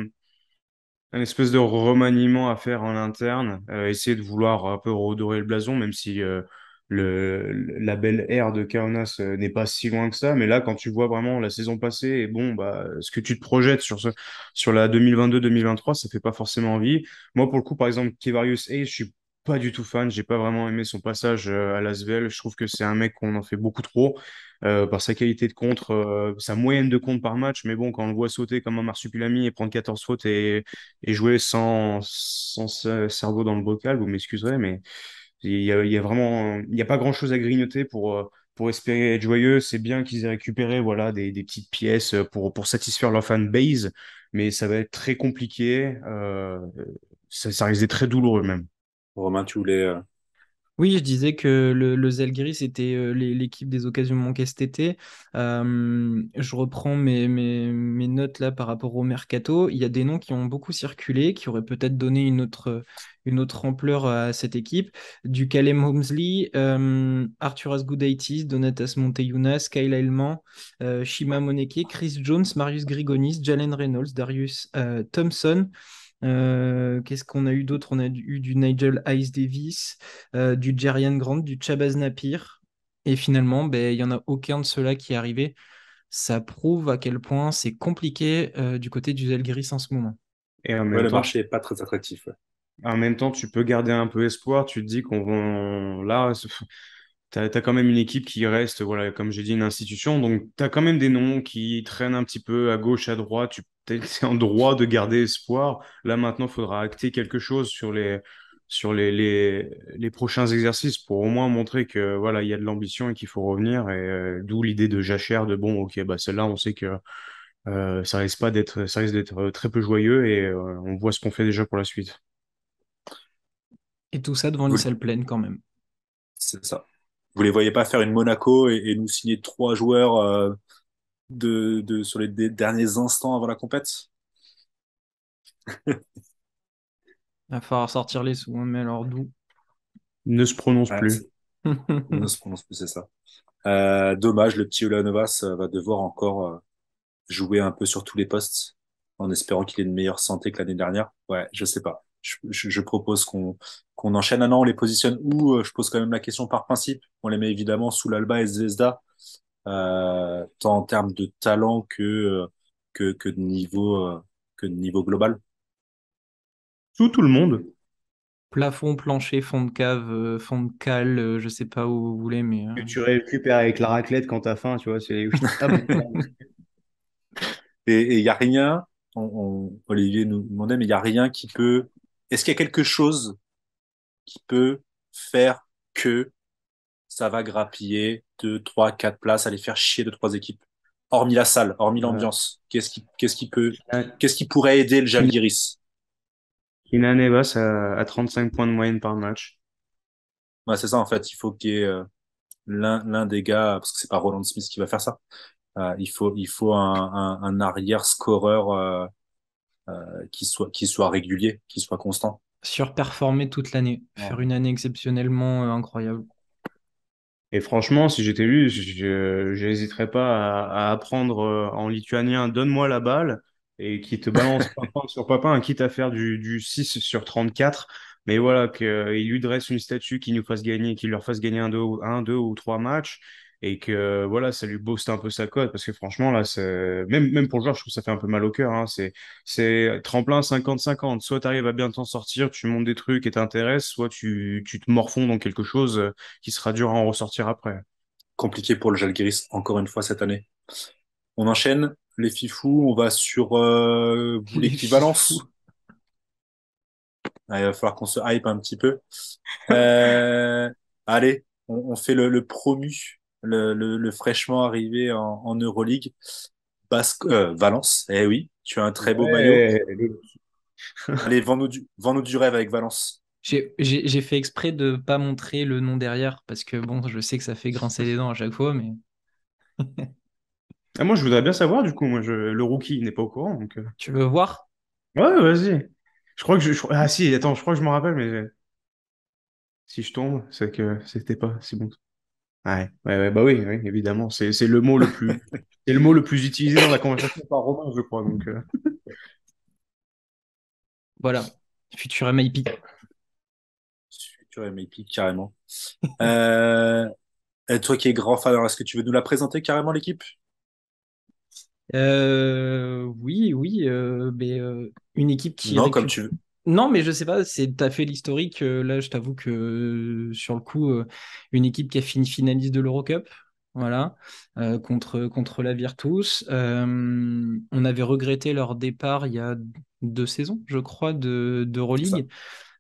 un espèce de remaniement à faire en interne, essayer de vouloir un peu redorer le blason, même si la belle ère de Kaunas n'est pas si loin que ça. Mais là, quand tu vois vraiment la saison passée, et bon, bah, ce que tu te projettes sur la 2022-2023, ça fait pas forcément envie. Moi, pour le coup, par exemple, Kevarius Hayes, je suis pas du tout fan. J'ai pas vraiment aimé son passage à l'ASVEL. Je trouve que c'est un mec qu'on en fait beaucoup trop par sa qualité de contre, sa moyenne de contre par match. Mais bon, quand on le voit sauter comme un marsupilami et prendre 14 fautes et jouer sans cerveau dans le bocal, vous m'excuserez, mais il y a vraiment, il n'y a pas grand-chose à grignoter pour espérer être joyeux. C'est bien qu'ils aient récupéré voilà, des petites pièces pour satisfaire leur fan base, mais ça va être très compliqué. Ça risque d'être très douloureux même. Romain, tu voulais Oui, je disais que le Zalgiris c'était l'équipe des occasions manquées cet été. Je reprends mes notes là par rapport au mercato. Il y a des noms qui ont beaucoup circulé, qui auraient peut-être donné une autre ampleur à cette équipe. Du Callum Holmesley, Arturas Gudaitis, Donatas Motiejunas, Kyle Helman, Shima Moneke, Chris Jones, Marius Grigonis, Jalen Reynolds, Darius Thompson. Qu'est-ce qu'on a eu d'autre? On a eu du Nigel Ice Davis, du Jerian Grant, du Chabaz Napir. Et finalement, ben, il n'y en a aucun de ceux-là qui est arrivé. Ça prouve à quel point c'est compliqué du côté du Zalgiris en ce moment. Et ouais, le marché est pas très attractif. Ouais. en même temps, tu peux garder un peu espoir. Tu te dis qu'on va là. T'as quand même une équipe qui reste, voilà, comme j'ai dit, une institution. Donc, t'as quand même des noms qui traînent un petit peu à gauche, à droite. T'es en droit de garder espoir. Là, maintenant, il faudra acter quelque chose sur les prochains exercices pour au moins montrer que, voilà, il y a de l'ambition et qu'il faut revenir. Et d'où l'idée de jachère de, bon, ok, bah, celle-là, on sait que ça risque d'être très peu joyeux et on voit ce qu'on fait déjà pour la suite. Et tout ça devant une Vous- salle pleine quand même. C'est ça. Vous les voyez pas faire une Monaco et nous signer trois joueurs sur les derniers instants avant la compète? Il va falloir sortir les sous, hein, mais alors d'où? Ne se prononce Ouais, plus. on ne se prononce plus, c'est ça. Dommage, le petit Ulanovas va devoir encore jouer un peu sur tous les postes en espérant qu'il ait une meilleure santé que l'année dernière. Ouais, je sais pas. Je propose qu'on enchaîne. Ah non, on les positionne où? Je pose quand même la question par principe. On les met évidemment sous l'Alba et Zvezda, tant en termes de talent que de niveau global. Tout le monde. Plafond, plancher, fond de cave, fond de cale, je sais pas où vous voulez, mais Que tu récupères avec la raclette quand t'as faim, tu vois, c'est hop. Et il y a rien, Olivier nous demandait, mais il y a rien qui peut. Est-ce qu'il y a quelque chose qui peut faire que ça va grappiller deux, trois, quatre places, aller faire chier deux, trois équipes? Hormis la salle, hormis Euh, l'ambiance, qu'est-ce qui pourrait aider le Žalgiris? Kylian Evans à 35 points de moyenne par match. Ouais, c'est ça, en fait. Il faut qu'il y ait l'un des gars, parce que c'est pas Roland Smith qui va faire ça. Il faut un arrière scoreur qui soit régulier, qui soit constant. surperformer toute l'année, Ouais. faire une année exceptionnellement incroyable. Et franchement, si j'étais lui, j'hésiterais pas à apprendre en lituanien, donne-moi la balle, et qui te balance papin sur papin, quitte à faire du 6 sur 34. mais voilà, qu'il lui dresse une statue qui nous fasse gagner, qu'il leur fasse gagner un, deux ou trois matchs, et que voilà, ça lui booste un peu sa cote, parce que franchement, là, même pour le joueur, je trouve que ça fait un peu mal au cœur, hein. C'est tremplin 50-50. Soit tu arrives à bien t'en sortir, tu montes des trucs et t'intéresses, soit tu te morfonds dans quelque chose qui sera dur à en ressortir après. Compliqué pour le Žalgiris encore une fois cette année. On enchaîne les fifous, on va sur Les fifous. l'équivalence. Ah, il va falloir qu'on se hype un petit peu. Euh, allez, on fait le promu, le fraîchement arrivé en Euroleague. Valence, eh oui, tu as un très beau maillot. Ouais, Allez, vends-nous du rêve avec Valence. J'ai fait exprès de pas montrer le nom derrière parce que bon, je sais que ça fait grincer les dents à chaque fois, mais ah, moi, je voudrais bien savoir, du coup, le rookie il n'est pas au courant, donc. tu veux voir? Ouais, vas-y. Je crois que ah si, attends, je crois que je me rappelle, mais si je tombe, c'est que c'était pas si bon. Ouais, ouais, bah oui, oui, évidemment. C'est le mot le plus utilisé dans la conversation par Romain, je crois. Donc, Voilà, Futura Maypi. Tu es MVP, carrément. Euh, et toi qui es grand fan, alors est-ce que tu veux nous la présenter carrément, l'équipe? Oui, oui, mais une équipe qui Non, comme récupère. tu veux. Non, mais je sais pas, t'as fait l'historique. Là, je t'avoue que sur le coup, une équipe qui a fini finaliste de l'Eurocup, voilà, contre la Virtus. On avait regretté leur départ il y a 2 saisons, je crois, C'est ça. d'Euroleague,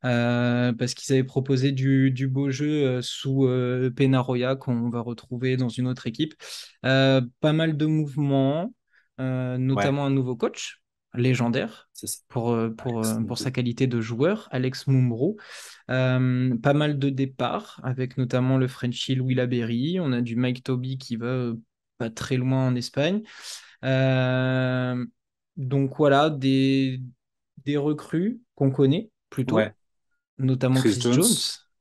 parce qu'ils avaient proposé du beau jeu sous Penaroya, qu'on va retrouver dans une autre équipe. Pas mal de mouvements, Ouais, notamment un nouveau coach légendaire c'est ça. pour sa qualité de joueur, Alex Mumbrou. Pas mal de départs, avec notamment le Frenchie Louis Laberry. On a du Mike Toby qui va pas très loin en Espagne. Euh, donc voilà, des recrues qu'on connaît plutôt, Ouais. notamment Chris Chris Jones, Jones.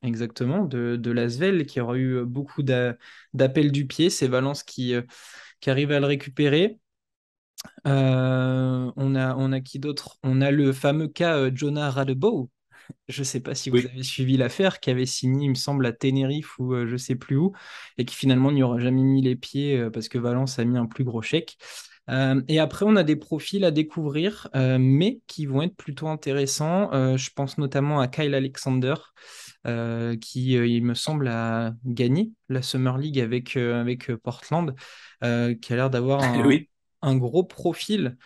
exactement, de l'Asvel, qui aura eu beaucoup d'appels du pied. C'est Valence qui arrive à le récupérer. On a qui d'autre? On a le fameux cas Jonah Radebow. Je ne sais pas si vous Oui. avez suivi l'affaire, qui avait signé, il me semble, à Tenerife ou je ne sais plus où, et qui finalement n'y aura jamais mis les pieds parce que Valence a mis un plus gros chèque. Et après, on a des profils à découvrir, mais qui vont être plutôt intéressants. Je pense notamment à Kyle Alexander, qui, il me semble, a gagné la Summer League avec Portland, qui a l'air d'avoir Oui. un gros profil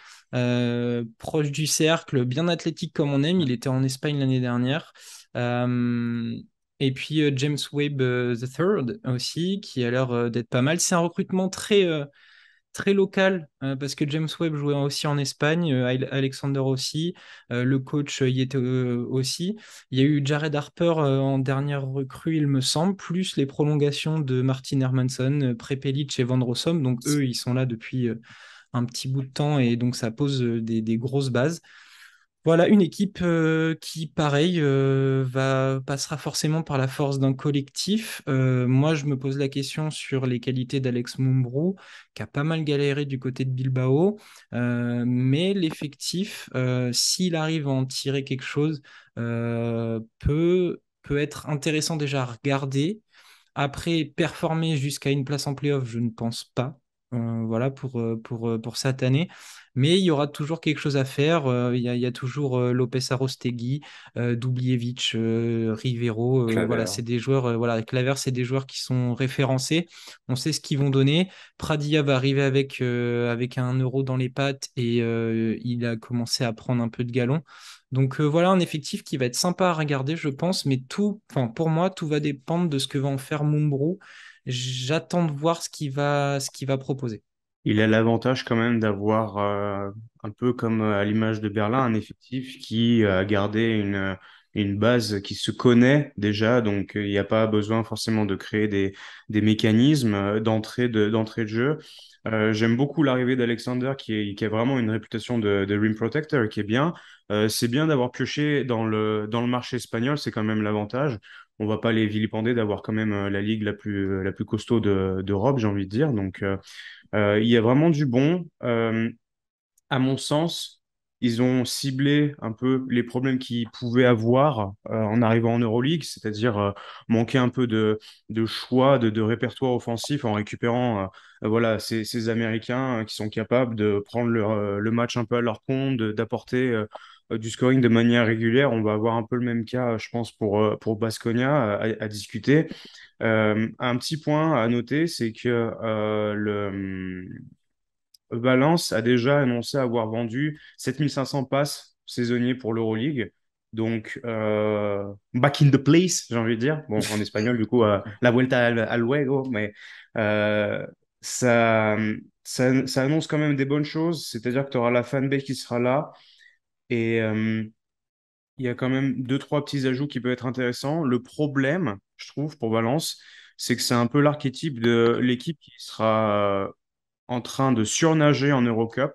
proche du cercle, bien athlétique comme on aime. Il était en Espagne l'année dernière. Euh, et puis James Webb the Third aussi, qui a l'air d'être pas mal. C'est un recrutement très local, parce que James Webb jouait aussi en Espagne, Alexander aussi, le coach y était aussi. Il y a eu Jared Harper en dernière recrue, il me semble, plus les prolongations de Martin Hermanson, Prepelic et Van Rossum. Donc eux, ils sont là depuis un petit bout de temps et donc ça pose des grosses bases. Voilà une équipe qui, pareil, passera forcément par la force d'un collectif. Moi, je me pose la question sur les qualités d'Alex Mumbrou, qui a pas mal galéré du côté de Bilbao. Mais l'effectif, s'il arrive à en tirer quelque chose, peut être intéressant déjà à regarder. Après, performer jusqu'à une place en playoff, je ne pense pas. Voilà pour cette année. Mais il y aura toujours quelque chose à faire. Il y a toujours Lopez Arostegui, Dubljevic, Rivero. Voilà, Claver. c'est des joueurs. Voilà, Claver, c'est des joueurs qui sont référencés. On sait ce qu'ils vont donner. Pradia va arriver avec un euro dans les pattes et il a commencé à prendre un peu de galon. Donc voilà un effectif qui va être sympa à regarder, je pense, mais tout, enfin pour moi, tout va dépendre de ce que va en faire Mumbrou. J'attends de voir ce qu'il va proposer. il a l'avantage quand même d'avoir, un peu comme à l'image de Berlin, un effectif qui a gardé une base qui se connaît déjà. Donc, il n'y a pas besoin forcément de créer des mécanismes d'entrée de jeu. J'aime beaucoup l'arrivée d'Alexander qui a vraiment une réputation de rim protector qui est bien. C'est bien d'avoir pioché dans le marché espagnol, c'est quand même l'avantage. On va pas les vilipender d'avoir quand même la ligue la plus costaud d'Europe, j'ai envie de dire. Donc, il y a vraiment du bon. À mon sens, ils ont ciblé un peu les problèmes qu'ils pouvaient avoir en arrivant en Euroleague, c'est-à-dire manquer un peu de choix, de répertoire offensif en récupérant voilà, ces Américains qui sont capables de prendre le match un peu à leur compte, d'apporter du scoring de manière régulière. On va avoir un peu le même cas, je pense, pour Baskonia à discuter. Un petit point à noter, c'est que Valence a déjà annoncé avoir vendu 7500 passes saisonniers pour l'Euroleague. Donc, back in the place, j'ai envie de dire. Bon, en espagnol, du coup, la vuelta al juego, mais euh, ça, ça annonce quand même des bonnes choses. C'est-à-dire que tu auras la fanbase qui sera là. Et il y a quand même deux, trois petits ajouts qui peuvent être intéressants. Le problème, je trouve, pour Valence, c'est que c'est un peu l'archétype de l'équipe qui sera en train de surnager en Eurocup,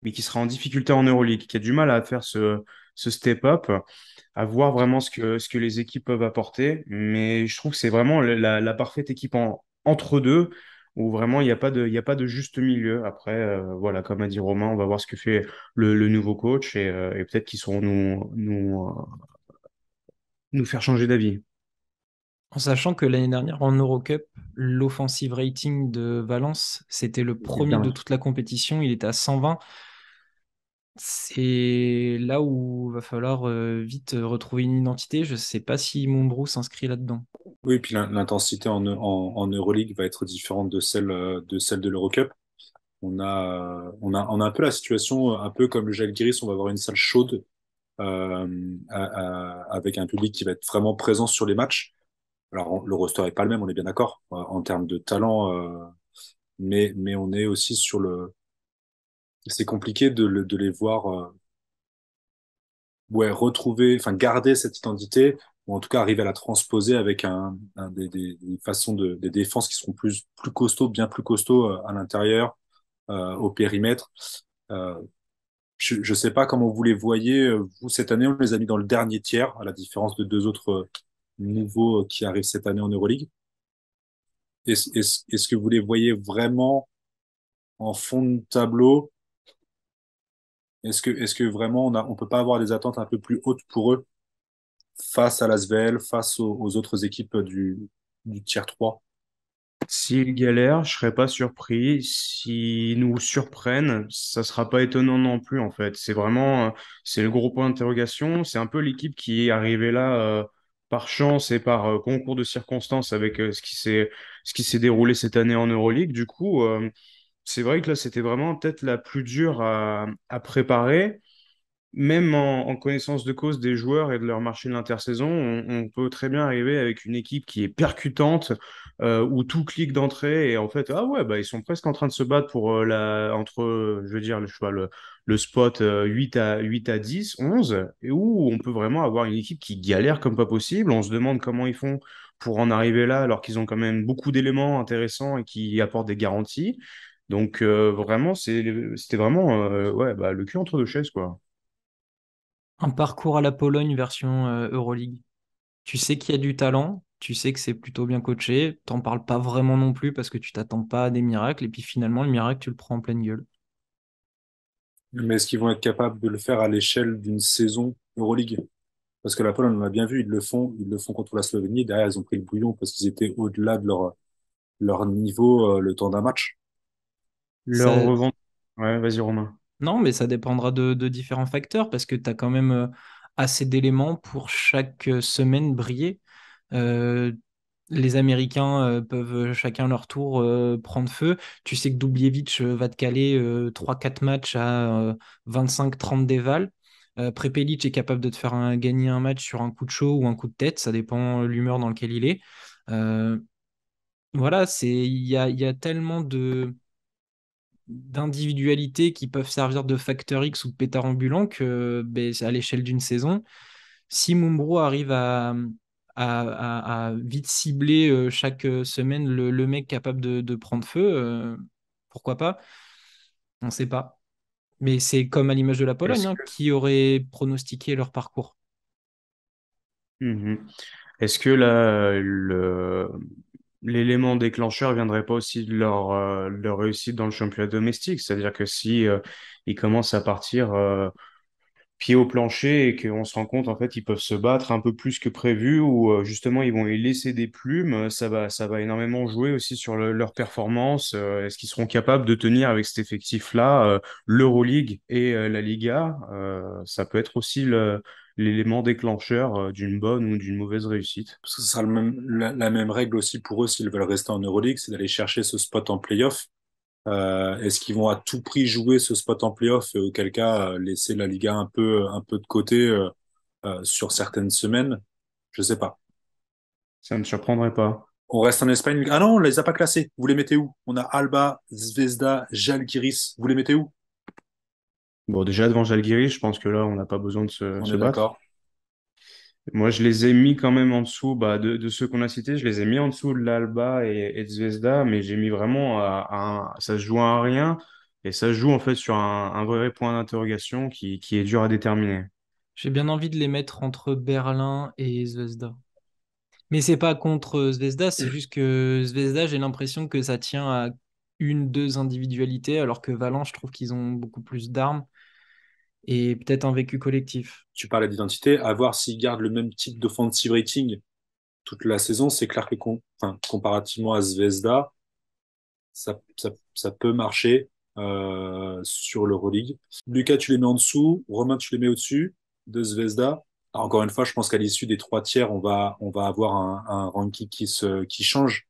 mais qui sera en difficulté en Euroleague, qui a du mal à faire ce step-up, à voir vraiment ce que les équipes peuvent apporter. Mais je trouve que c'est vraiment la parfaite équipe entre deux, où vraiment il y a pas de juste milieu. Après, voilà, comme a dit Romain, on va voir ce que fait le nouveau coach et peut-être qu'ils sauront nous faire changer d'avis. En sachant que l'année dernière, en Eurocup, l'offensive rating de Valence, c'était le C'est premier de dingue. toute la compétition. Il était à 120. C'est là où va falloir vite retrouver une identité. Je ne sais pas si Montbrou s'inscrit là-dedans. Oui, puis l'intensité en Euroleague va être différente de celle de l'Eurocup. On a un peu la situation, un peu comme le Žalgiris, on va avoir une salle chaude avec un public qui va être vraiment présent sur les matchs. Alors, le roster est pas le même, on est bien d'accord, en termes de talent, mais on est aussi sur le. C'est compliqué de les voir, ouais, retrouver, enfin garder cette identité, ou en tout cas arriver à la transposer avec des façons des défenses qui seront plus costauds, bien plus costauds à l'intérieur, au périmètre. Euh, je sais pas comment vous les voyez, vous, cette année, on les a mis dans le dernier tiers, à la différence de deux autres nouveaux qui arrivent cette année en Euroleague. Est-ce que vous les voyez vraiment en fond de tableau? Est-ce que vraiment on peut pas avoir des attentes un peu plus hautes pour eux face à l'Asvel, face aux autres équipes du tiers 3? S'ils galèrent, je serais pas surpris. S'ils nous surprennent, ça sera pas étonnant non plus, en fait. C'est vraiment, c'est le gros point d'interrogation. C'est un peu l'équipe qui est arrivée là, par chance et par concours de circonstances avec ce qui s'est déroulé cette année en Euroleague. Du coup, c'est vrai que là, c'était vraiment peut-être la plus dure à préparer. Même en connaissance de cause des joueurs et de leur marché de l'intersaison, on peut très bien arriver avec une équipe qui est percutante, où tout clique d'entrée et en fait, ah ouais, bah, ils sont presque en train de se battre pour entre, je veux dire, je sais pas, le spot 8 à 10, 11, et où on peut vraiment avoir une équipe qui galère comme pas possible. On se demande comment ils font pour en arriver là alors qu'ils ont quand même beaucoup d'éléments intéressants et qui apportent des garanties. Donc vraiment, c'était vraiment ouais, bah, le cul entre deux chaises, quoi. Un parcours à la Pologne version Euroleague. Tu sais qu'il y a du talent, tu sais que c'est plutôt bien coaché, t'en parles pas vraiment non plus parce que tu t'attends pas à des miracles, et puis finalement, le miracle, tu le prends en pleine gueule. Mais est-ce qu'ils vont être capables de le faire à l'échelle d'une saison Euroleague? Parce que la Pologne, on a bien vu, ils le font contre la Slovénie. Derrière, ils ont pris le bouillon parce qu'ils étaient au-delà de leur niveau le temps d'un match. Leur Ça, revente. Ouais, vas-y, Romain. non, mais ça dépendra de différents facteurs parce que tu as quand même assez d'éléments pour chaque semaine briller. Euh, les Américains peuvent chacun leur tour prendre feu. Tu sais que Dubljevic va te caler 3-4 matchs à 25-30 déval. Prepelic est capable de te faire gagner un match sur un coup de chaud ou un coup de tête, ça dépend l'humeur dans laquelle il est. Euh, voilà, il y a tellement d'individualités qui peuvent servir de facteur X ou de pétard ambulant que ben, à l'échelle d'une saison, si Mumbro arrive à vite cibler chaque semaine le mec capable de prendre feu, pourquoi pas? On ne sait pas. Mais c'est comme à l'image de la Pologne, Est-ce hein, que, qui aurait pronostiqué leur parcours. Mhm. Est-ce que l'élément déclencheur viendrait pas aussi de leur réussite dans le championnat domestique. C'est-à-dire que si ils commencent à partir pied au plancher et qu'on se rend compte en fait ils peuvent se battre un peu plus que prévu ou justement ils vont y laisser des plumes, ça va énormément jouer aussi sur leur performance. Est-ce qu'ils seront capables de tenir avec cet effectif-là l'Euroleague et la Liga? Ça peut être aussi l'élément déclencheur d'une bonne ou d'une mauvaise réussite. Parce que ce sera la même règle aussi pour eux s'ils veulent rester en Euroleague, c'est d'aller chercher ce spot en playoff. Est-ce qu'ils vont à tout prix jouer ce spot en playoff et auquel cas laisser la Liga un peu de côté sur certaines semaines? Je sais pas. Ça ne me surprendrait pas. On reste en Espagne. Ah non, on les a pas classés. Vous les mettez où? On a Alba, Zvezda, Žalgiris. Vous les mettez où? Bon, déjà devant Žalgiris, je pense que là, on n'a pas besoin de On se est battre. d'accord. Moi, je les ai mis quand même en dessous, bah, de ceux qu'on a cités, je les ai mis en dessous de l'Alba et de Zvezda, mais j'ai mis vraiment ça se joue à un rien et ça se joue en fait sur un vrai point d'interrogation qui est dur à déterminer. J'ai bien envie de les mettre entre Berlin et Zvezda. Mais c'est pas contre Zvezda, c'est juste que Zvezda, j'ai l'impression que ça tient à une, deux individualités, alors que Valence, je trouve qu'ils ont beaucoup plus d'armes et peut-être un vécu collectif. Tu parlais d'identité. À voir s'ils gardent le même type d'offensive rating toute la saison. C'est clair que enfin, comparativement à Zvezda, ça peut marcher sur l'Euroleague. Lucas, tu les mets en dessous. Romain, tu les mets au-dessus de Zvezda. Alors, encore une fois, je pense qu'à l'issue des trois tiers, on va avoir un ranking qui change.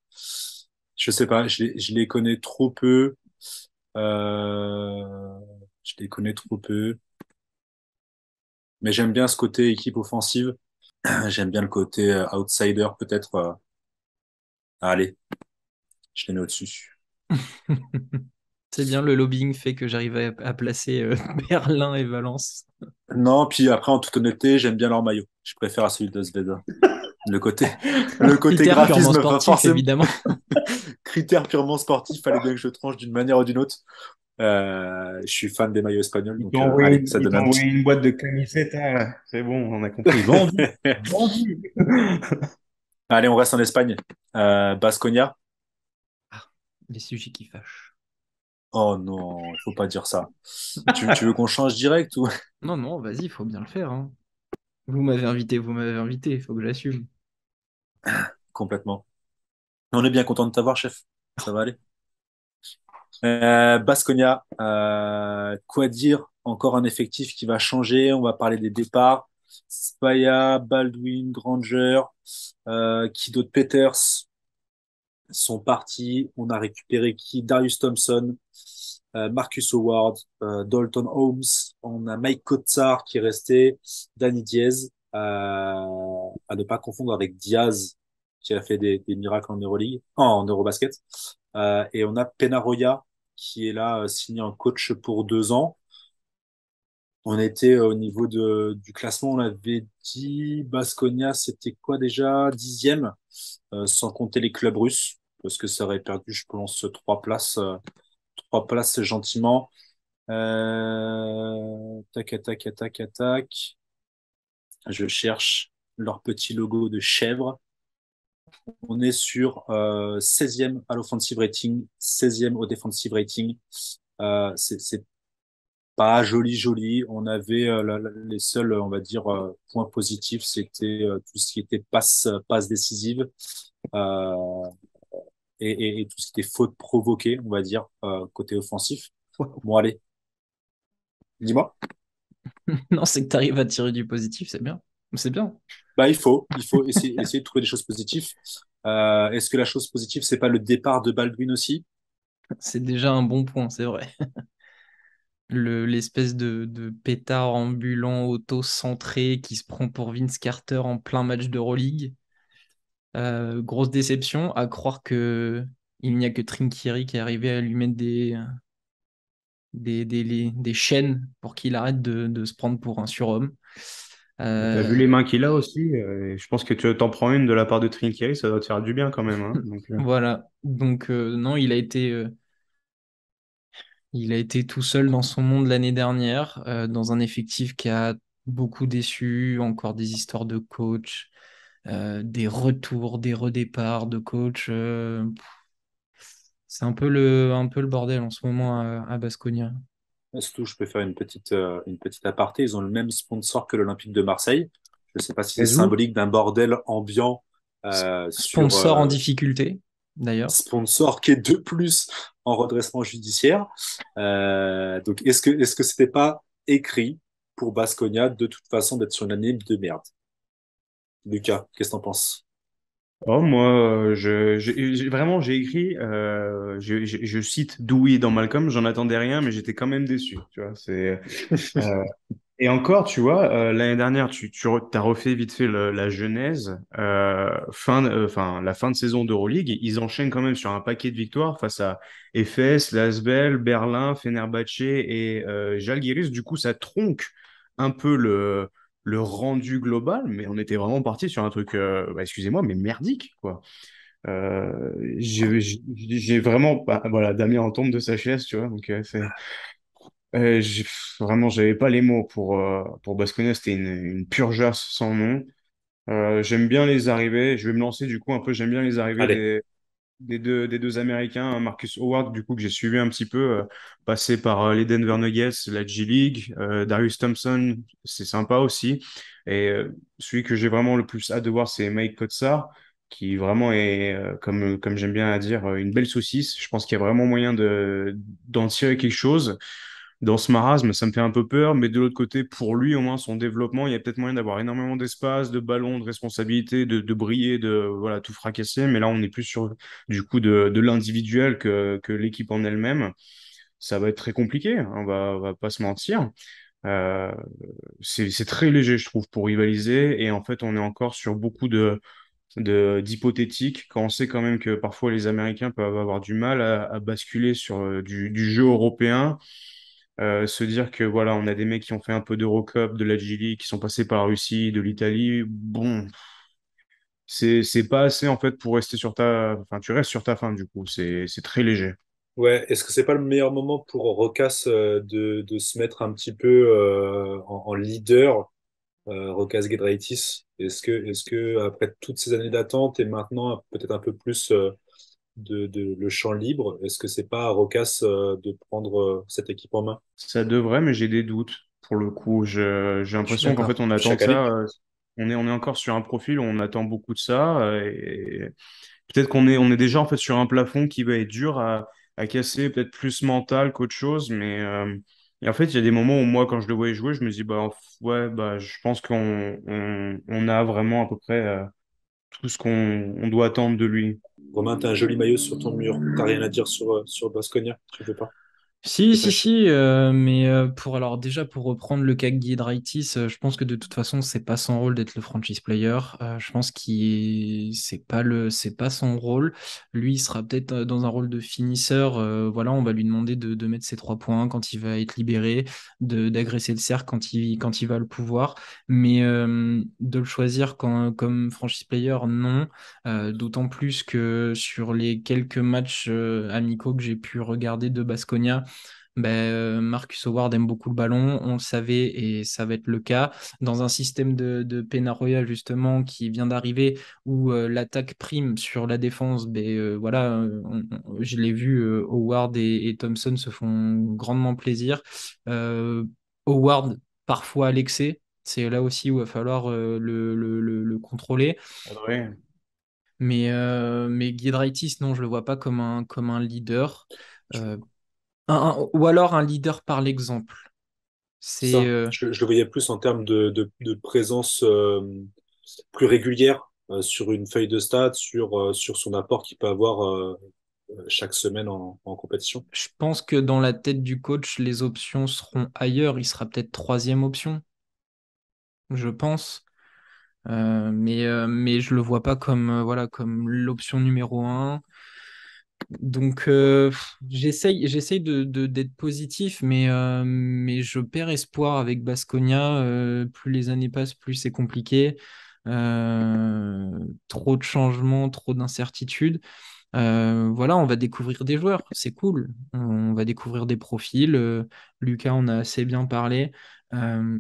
Je sais pas, je les connais trop peu. Je les connais trop peu. Mais j'aime bien ce côté équipe offensive. J'aime bien le côté outsider, peut-être. Allez, je les mets au-dessus. C'est bien, le lobbying fait que j'arrive à placer Berlin et Valence. Non, puis après, en toute honnêteté, j'aime bien leur maillot. Je préfère à celui de Zvezda. Le côté, le côté Critère purement graphisme, pas sportif, forcément. évidemment. Critère purement sportif, fallait bien que je tranche d'une manière ou d'une autre. Je suis fan des maillots espagnols, donc allez, ça Il donne t'a un envoyé petit. une boîte de camisettes, là. C'est bon, on a compris. Vendu, vendu. Allez, on reste en Espagne. Baskonia. Ah, les sujets qui fâchent. Oh non, il faut pas dire ça. Tu veux qu'on change direct ou Non, non, vas-y, il faut bien le faire, hein. Vous m'avez invité, il faut que j'assume. complètement? On est bien content de t'avoir, chef. Ça va aller. Baskonia, quoi dire? Encore un effectif qui va changer. On va parler des départs. Spaya, Baldwin, Granger, qui d'autre? Peters sont partis. On a récupéré qui? Darius Thompson, Marcus Howard, Dalton Holmes. On a Mike Kotsar qui est resté. Danny Diaz, à ne pas confondre avec Diaz, qui a fait des miracles en Euroleague, en Eurobasket. Et on a Penaroya qui est là signé en coach pour 2 ans. On était au niveau du classement, on avait dit Baskonia, c'était quoi déjà? 10e, sans compter les clubs russes, parce que ça aurait perdu, je pense, 3 places gentiment. Tac, tac, tac, tac. Je cherche leur petit logo de chèvre. On est sur 16e à l'offensive rating, 16e au defensive rating. C'est pas joli, joli. On avait les seuls, on va dire, points positifs, c'était tout ce qui était passe décisive euh, et tout ce qui était faute provoquée, on va dire, côté offensif. Bon, allez, dis-moi. Non, c'est que tu arrives à tirer du positif, c'est bien. C'est bien. Bah, il faut essayer de trouver des choses positives. Est-ce que la chose positive, c'est pas le départ de Baldwin aussi? C'est déjà un bon point, c'est vrai. L'espèce de pétard ambulant auto-centré qui se prend pour Vince Carter en plein match d'Euroleague. Grosse déception, à croire que il n'y a que Trinkieri qui est arrivé à lui mettre des chaînes pour qu'il arrête de se prendre pour un surhomme. T'as Euh, vu les mains qu'il a aussi? Je pense que tu t'en prends une de la part de Trinkieri, ça doit te faire du bien quand même, hein. Donc, voilà. Donc, non, il a été tout seul dans son monde l'année dernière, dans un effectif qui a beaucoup déçu, encore des histoires de coach. des retours, des redéparts de coach. C'est un peu le bordel en ce moment à Baskonia. Surtout, je peux faire une petite aparté. Ils ont le même sponsor que l'Olympique de Marseille. Je ne sais pas si c'est Êtes-vous symbolique d'un bordel ambiant sur Sponsor en difficulté, d'ailleurs. sponsor qui est de plus en redressement judiciaire. Donc, est-ce que c'était pas écrit pour Baskonia de toute façon d'être sur une année de merde? Lucas, qu'est-ce que t'en penses? Oh, moi, vraiment, j'ai écrit, je cite Dewey dans Malcolm, j'en attendais rien, mais j'étais quand même déçu, tu vois. Euh, et encore, tu vois, l'année dernière, t'as refait vite fait la genèse, enfin, la fin de saison d'Euroleague, ils enchaînent quand même sur un paquet de victoires face à Efes, Lasvel, Berlin, Fenerbahçe et Žalgiris. Du coup, ça tronque un peu le rendu global, mais on était vraiment parti sur un truc, bah, excusez-moi, mais merdique, quoi. J'ai vraiment, bah, voilà, Damien en tombe de sa chaise, tu vois, donc vraiment, j'avais pas les mots pour Baskonia, c'était une pure jasse sans nom. J'aime bien les arrivées, je vais me lancer du coup un peu, j'aime bien les arrivées Allez. des deux Américains, hein, Marcus Howard, du coup, que j'ai suivi un petit peu, passé par les Denver Nuggets, la G League, Darius Thompson, c'est sympa aussi. Et celui que j'ai vraiment le plus hâte de voir, c'est Mike Kotsar, qui vraiment est, comme j'aime bien à dire, une belle saucisse. Je pense qu'il y a vraiment moyen d'en tirer quelque chose. Dans ce marasme, ça me fait un peu peur, mais de l'autre côté, pour lui, au moins, son développement, il y a peut-être moyen d'avoir énormément d'espace, de ballons, de responsabilités, de briller, de voilà, tout fracasser. Mais là, on est plus sur du coup de l'individuel que l'équipe en elle-même. Ça va être très compliqué, hein, on va pas se mentir. Euh, c'est très léger, je trouve, pour rivaliser. Et en fait, on est encore sur beaucoup d'hypothétiques quand on sait quand même que parfois les Américains peuvent avoir du mal à basculer sur du jeu européen. Se dire que voilà, on a des mecs qui ont fait un peu d'Eurocup, de la G League, qui sont passés par la Russie, de l'Italie. Bon, c'est pas assez en fait pour rester sur enfin, tu restes sur ta fin du coup. C'est très léger. Ouais, est-ce que c'est pas le meilleur moment pour Rokas de se mettre un petit peu en leader, Rokas Giedraitis? Est-ce que après toutes ces années d'attente et maintenant peut-être un peu plus de le champ libre, est-ce que c'est pas à Rokas de prendre cette équipe en main Ça devrait, mais j'ai des doutes pour le coup. J'ai Je suis l'impression qu'en fait d'accord. on attend de chaque année? ça. On est encore sur un profil où on attend beaucoup de ça. Et peut-être on est déjà en fait sur un plafond qui va être dur à casser, peut-être plus mental qu'autre chose. Mais et en fait, il y a des moments où moi, quand je le voyais jouer, je me dis bah ouais, bah je pense on a vraiment à peu près tout ce qu'on doit attendre de lui. Romain, t'as un joli maillot sur ton mur. T'as rien à dire sur Baskonia? Tu veux pas? Si, T'es si, fâché? si, mais alors déjà pour reprendre le cas Giedraitis, je pense que de toute façon c'est pas son rôle d'être le franchise player. Je pense qu'il c'est pas son rôle. Lui, il sera peut-être dans un rôle de finisseur. Voilà, on va lui demander de mettre ses 3 points quand il va être libéré, d'agresser le cercle quand il va le pouvoir. Mais de le choisir comme franchise player, non. D'autant plus que sur les quelques matchs amicaux que j'ai pu regarder de Baskonia, ben, Marcus Howard aime beaucoup le ballon, on le savait et ça va être le cas. Dans un système de Peñarroya justement qui vient d'arriver où l'attaque prime sur la défense, ben, voilà, je l'ai vu, Howard et Thompson se font grandement plaisir. Euh, Howard parfois à l'excès, c'est là aussi où il va falloir le contrôler. Adrien. Mais Giedraitis, non, je le vois pas comme un leader. Euh, ou alors un leader par l'exemple. C'est Ça, je le voyais plus en termes de présence plus régulière sur une feuille de stats, sur son apport qu'il peut avoir chaque semaine en compétition. Je pense que dans la tête du coach, les options seront ailleurs. Il sera peut-être troisième option, je pense. Mais je le vois pas comme, voilà, comme l'option numéro un. Donc j'essaye d'être positif, mais je perds espoir avec Baskonia. Plus les années passent, plus c'est compliqué. Trop de changements, trop d'incertitudes. Voilà, on va découvrir des joueurs, c'est cool. On va découvrir des profils. Lucas, on a assez bien parlé. Euh,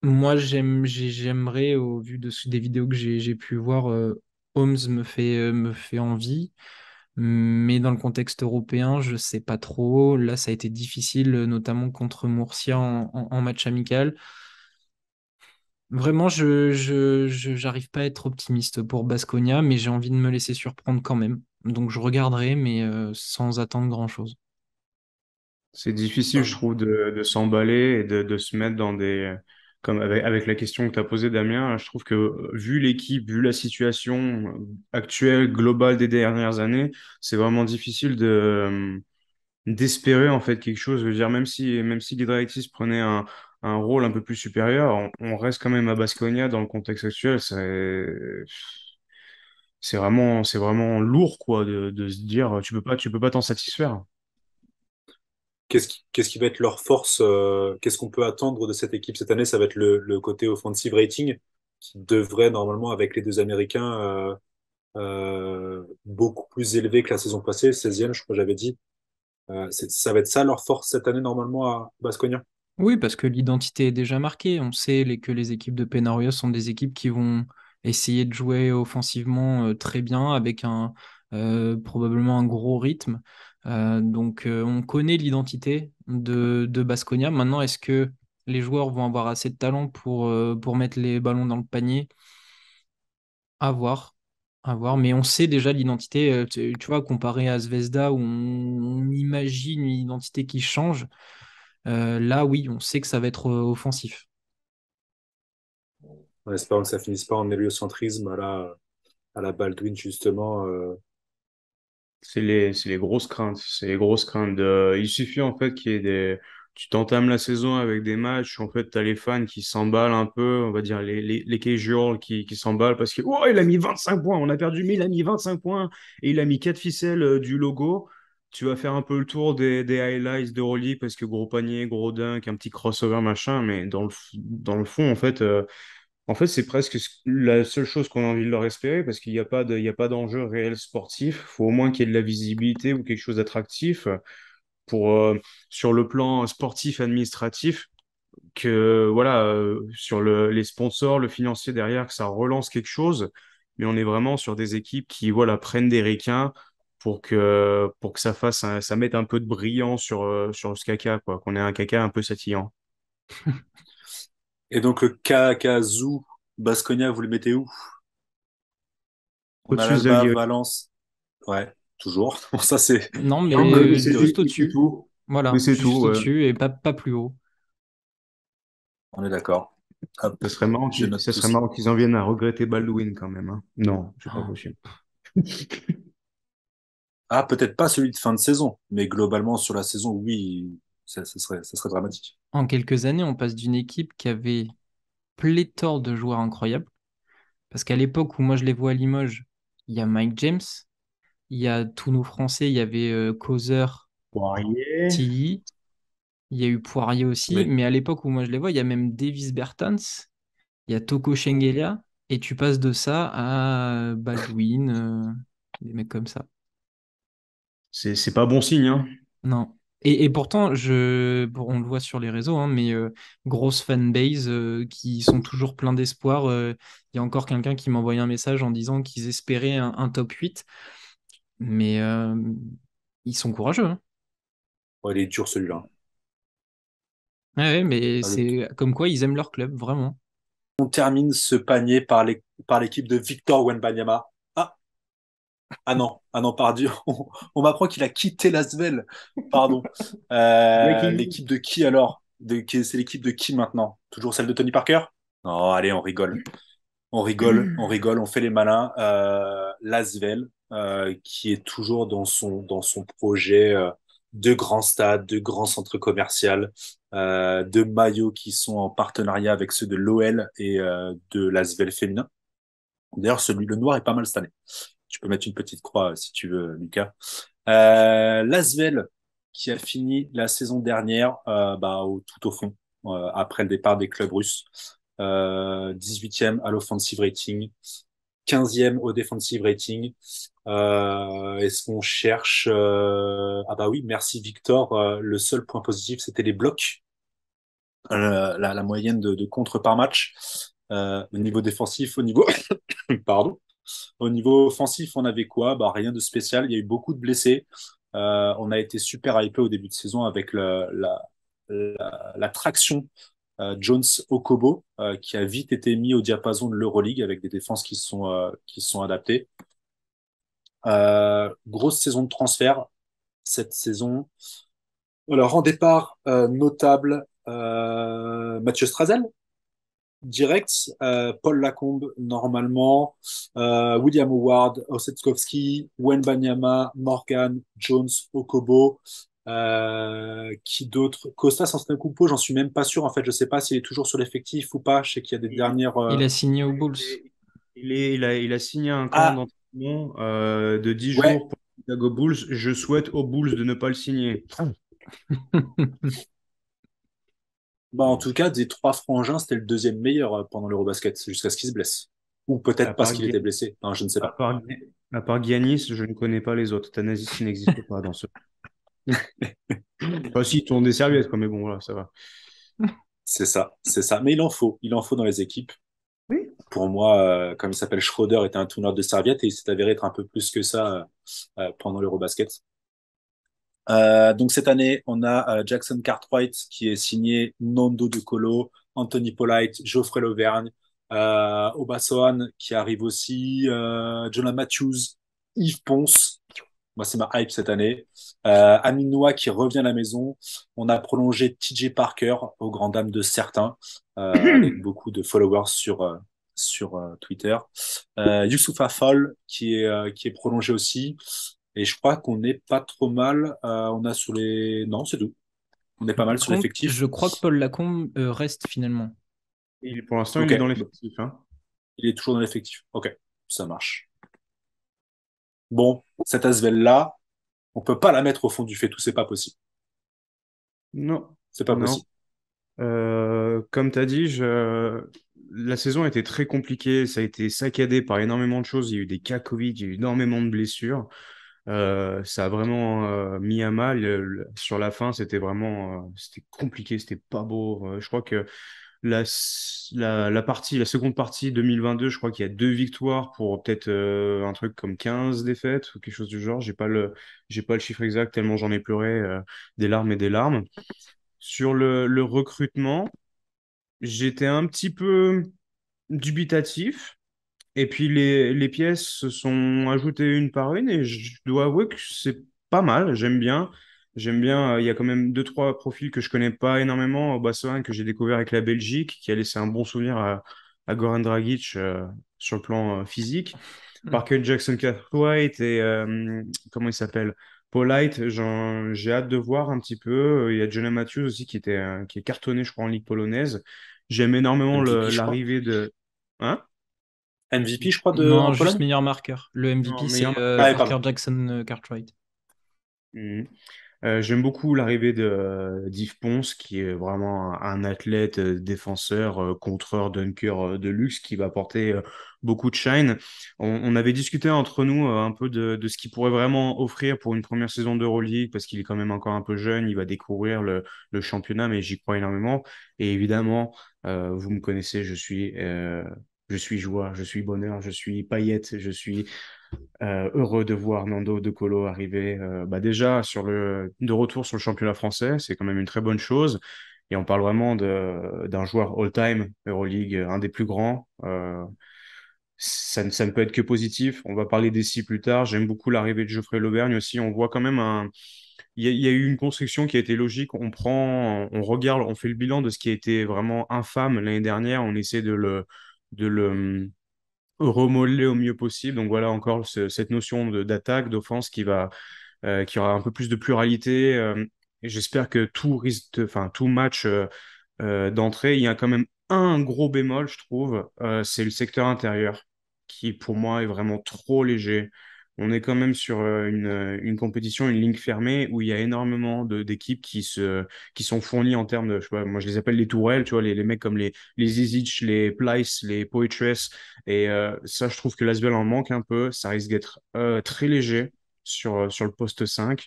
Moi, j'aimerais, au vu des vidéos que j'ai pu voir, Holmes me fait envie. Mais dans le contexte européen, je sais pas trop. Là, ça a été difficile, notamment contre Murcia en match amical. Vraiment, j'arrive pas à être optimiste pour Baskonia, mais j'ai envie de me laisser surprendre quand même. Donc je regarderai, mais sans attendre grand-chose. C'est difficile, je trouve, de s'emballer et de se mettre dans des... Comme avec la question que tu as posée, Damien, je trouve que vu l'équipe, vu la situation actuelle, globale des dernières années, c'est vraiment difficile d'espérer en fait quelque chose. Je veux dire, même si Giedraitis prenait un rôle un peu plus supérieur, on reste quand même à Baskonia dans le contexte actuel. C'est vraiment lourd, quoi, de se dire, tu peux pas t'en satisfaire. Qu'est-ce qui va être leur force? Qu'est-ce qu'on peut attendre de cette équipe cette année? Ça va être le côté offensive rating qui devrait normalement, avec les deux Américains, beaucoup plus élevé que la saison passée, 16e, je crois que j'avais dit. Ça va être ça leur force cette année normalement à Baskonia. Oui, parce que l'identité est déjà marquée. On sait que les équipes de Penarrios sont des équipes qui vont essayer de jouer offensivement très bien, avec probablement un gros rythme. On connaît l'identité de Baskonia. Maintenant, est-ce que les joueurs vont avoir assez de talent pour mettre les ballons dans le panier? À voir. À voir. Mais on sait déjà l'identité. Tu vois, comparé à Zvezda, où on imagine une identité qui change. Là, oui, on sait que ça va être offensif. En espérant que ça finisse pas en héliocentrisme à la Baldwin, justement. C'est les grosses craintes. C'est les grosses craintes. Il suffit en fait qu'il y ait des. Tu t'entames la saison avec des matchs, en fait, t'as les fans qui s'emballent un peu, on va dire les casuals qui s'emballent parce que oh, il a mis 25 points, on a perdu, mais il a mis 25 points et il a mis quatre ficelles du logo. Tu vas faire un peu le tour des highlights d'Euroleague parce que gros panier, gros dunk, un petit crossover, machin, mais dans le fond, en fait, c'est presque la seule chose qu'on a envie de leur espérer parce qu'il n'y a pas il y a pas d'enjeu réel sportif. Il faut au moins qu'il y ait de la visibilité ou quelque chose d'attractif pour, sur le plan sportif, administratif, que voilà, sur les sponsors, le financier derrière, que ça relance quelque chose. Mais on est vraiment sur des équipes qui, voilà, prennent des requins pour que ça ça mette un peu de brillant sur ce caca, quoi, qu'on ait un caca un peu satillant. Et donc le Kazu Baskonia, vous le mettez où? On a Au-dessus de l'Alba, Zalgiris. Valence. Ouais, toujours. Bon, ça, c'est Non, Non, mais mais c'est théorique. juste mais c'est au-dessus. tout. Mais Voilà, c'est tout, juste ouais. au-dessus et pas plus haut. On est d'accord. Hop, je note Ça tout serait ça. marrant qu'ils en viennent à regretter Baldwin quand même, hein. Non, c'est pas Oh. possible. Ah, peut-être pas celui de fin de saison, mais globalement, sur la saison, oui, ça serait dramatique. En quelques années, on passe d'une équipe qui avait pléthore de joueurs incroyables. Parce qu'à l'époque où moi je les vois à Limoges, il y a Mike James, il y a tous nos Français, il y avait Causeur, Poirier. Tilly, il y a eu Poirier aussi. Mais Mais à l'époque où moi je les vois, il y a même Davis Bertans, il y a Toko Shengelia. Et tu passes de ça à Baldwin, des mecs comme ça. C'est pas bon signe, hein. Non. Et pourtant, bon, on le voit sur les réseaux, hein, mais grosse fanbase qui sont toujours pleins d'espoir. Il y a encore quelqu'un qui m'a envoyé un message en disant qu'ils espéraient un top 8, mais ils sont courageux, hein. ouais, il est dur celui-là. Ouais, ouais, mais Ah, le- c'est comme quoi ils aiment leur club, vraiment. On termine ce panier par l'équipe de Victor Wembanyama. Ah, ah non, pardon. On m'apprend qu'il a quitté l'Asvel. Pardon. Breaking news. L'équipe de qui alors? C'est l'équipe de qui maintenant? Toujours celle de Tony Parker? Non, allez, on rigole. On rigole, on fait les malins. L'Asvel, qui est toujours dans son projet de grands stades, de grands centres commerciaux, de maillots qui sont en partenariat avec ceux de l'OL et de l'Asvel féminin. D'ailleurs, le noir est pas mal cette année. Tu peux mettre une petite croix si tu veux, Lucas. L'Asvel, qui a fini la saison dernière tout au fond, après le départ des clubs russes. 18e à l'offensive rating, 15e au defensive rating. Est-ce qu'on cherche Ah bah oui, merci Victor. Le seul point positif, c'était les blocs. la moyenne de contre par match. Au niveau défensif, au niveau, pardon, au niveau offensif, on avait quoi? Bah, rien de spécial. Il y a eu beaucoup de blessés. On a été super hypé au début de saison avec la traction Jones Okobo, qui a vite été mis au diapason de l'Euroleague avec des défenses qui se sont adaptées. Grosse saison de transfert cette saison. Alors, en départ, notable, Mathieu Strazel, direct, Paul Lacombe, normalement, William Howard, Osetkowski, Wembanyama, Morgan, Jones, Okobo, qui d'autre? Costa Antetokounmpo, j'en suis même pas sûr, en fait, je sais pas s'il est toujours sur l'effectif ou pas, je sais qu'il y a des Il, dernières... Il a signé aux Bulls. il a signé un camp Ah, d'entraînement de 10 ouais, jours pour les Chicago Bulls. Je souhaite aux Bulls de ne pas le signer. bah, en tout cas, des trois frangins, c'était le deuxième meilleur pendant l'Eurobasket, jusqu'à ce qu'il se blesse. Ou À peut-être parce part, qu'il était blessé, non, je ne sais à pas. part, à part Giannis, je ne connais pas les autres. Thanasis n'existe pas dans ce. Enfin, si, ils tournent des serviettes, quoi, mais bon, voilà, ça va. C'est ça, c'est ça. Mais il en faut dans les équipes. Oui. Pour moi, comme il s'appelle Schroeder, était un tourneur de serviettes et il s'est avéré être un peu plus que ça pendant l'Eurobasket. Donc cette année, on a Jackson Cartwright qui est signé Nando De Colo, Anthony Polite, Geoffrey Lauvergne, Obasohan qui arrive aussi, Jonah Matthews, Yves Ponce. Moi, c'est ma hype cette année. Amin Noah qui revient à la maison. On a prolongé TJ Parker aux grandes dames de certains, avec beaucoup de followers sur Twitter. Youssoufa Fall qui est prolongé aussi. Et je crois qu'on n'est pas trop mal. On a sur les... Non, c'est tout. On est pas mal Par sur contre, l'effectif. je crois que Paul Lacombe reste finalement. Pour l'instant, il Ok, est dans l'effectif, hein. il est toujours dans l'effectif. Ok, ça marche. Bon, cette Asvel-là, on peut pas la mettre au fond du fait tout, c'est pas possible. Non, C'est pas non. possible. Comme tu as dit, la saison a été très compliquée. Ça a été saccadé par énormément de choses. Il y a eu des cas Covid, il y a eu énormément de blessures. Ça a vraiment mis à mal. Sur la fin, c'était vraiment c'était compliqué, c'était pas beau. Je crois que la seconde partie 2022, je crois qu'il y a 2 victoires pour peut-être un truc comme 15 défaites ou quelque chose du genre. J'ai pas le chiffre exact tellement j'en ai pleuré des larmes et des larmes. Sur le recrutement, j'étais un petit peu dubitatif. Et puis les pièces se sont ajoutées une par une et je dois avouer que c'est pas mal. J'aime bien. J'aime bien. Il y a quand même deux, trois profils que je connais pas énormément. Obassoin que j'ai découvert avec la Belgique, qui a laissé un bon souvenir à Goran Dragic sur le plan physique. Parker Jackson Cartwright et comment il s'appelle? Polite, j'ai hâte de voir un petit peu. Il y a Jonah Matthews aussi qui est cartonné, je crois, en ligue polonaise. J'aime énormément MVP, je crois. l'arrivée de. Hein? MVP, je crois, en Non, juste Pologne. meilleur marqueur. Le Non, MVP, c'est meilleur. Ah, ouais, Parker pardon. Jackson Cartwright. Mhm. J'aime beaucoup l'arrivée de d'Yves Ponce, qui est vraiment un athlète, défenseur, contreur, dunker de luxe, qui va apporter beaucoup de shine. On avait discuté entre nous un peu de ce qu'il pourrait vraiment offrir pour une première saison d'Euroleague, parce qu'il est quand même encore un peu jeune, il va découvrir le championnat, mais j'y crois énormément. Et évidemment, vous me connaissez, je suis joie, je suis bonheur, je suis paillette, je suis heureux de voir Nando De Colo arriver déjà de retour sur le championnat français, c'est quand même une très bonne chose. Et on parle vraiment d'un joueur all-time Euroleague, un des plus grands. Ça ne peut être que positif. On va parler des six plus tard. J'aime beaucoup l'arrivée de Geoffrey Lauvergne aussi. On voit quand même il y a eu une construction qui a été logique. On regarde, on fait le bilan de ce qui a été vraiment infâme l'année dernière. On essaie de le remodeler au mieux possible. Donc voilà encore cette notion d'attaque, d'offense qui aura un peu plus de pluralité. Et j'espère que enfin tout match d'entrée, il y a quand même un gros bémol, je trouve, c'est le secteur intérieur, qui pour moi est vraiment trop léger. On est quand même sur une compétition, une ligne fermée où il y a énormément d'équipes qui sont fournies en termes de, je sais pas, moi je les appelle les tourelles, tu vois, les mecs comme les Zizic, les Plyce, les Poitres. Et ça, je trouve que l'Asvel en manque un peu. Ça risque d'être très léger sur le poste 5.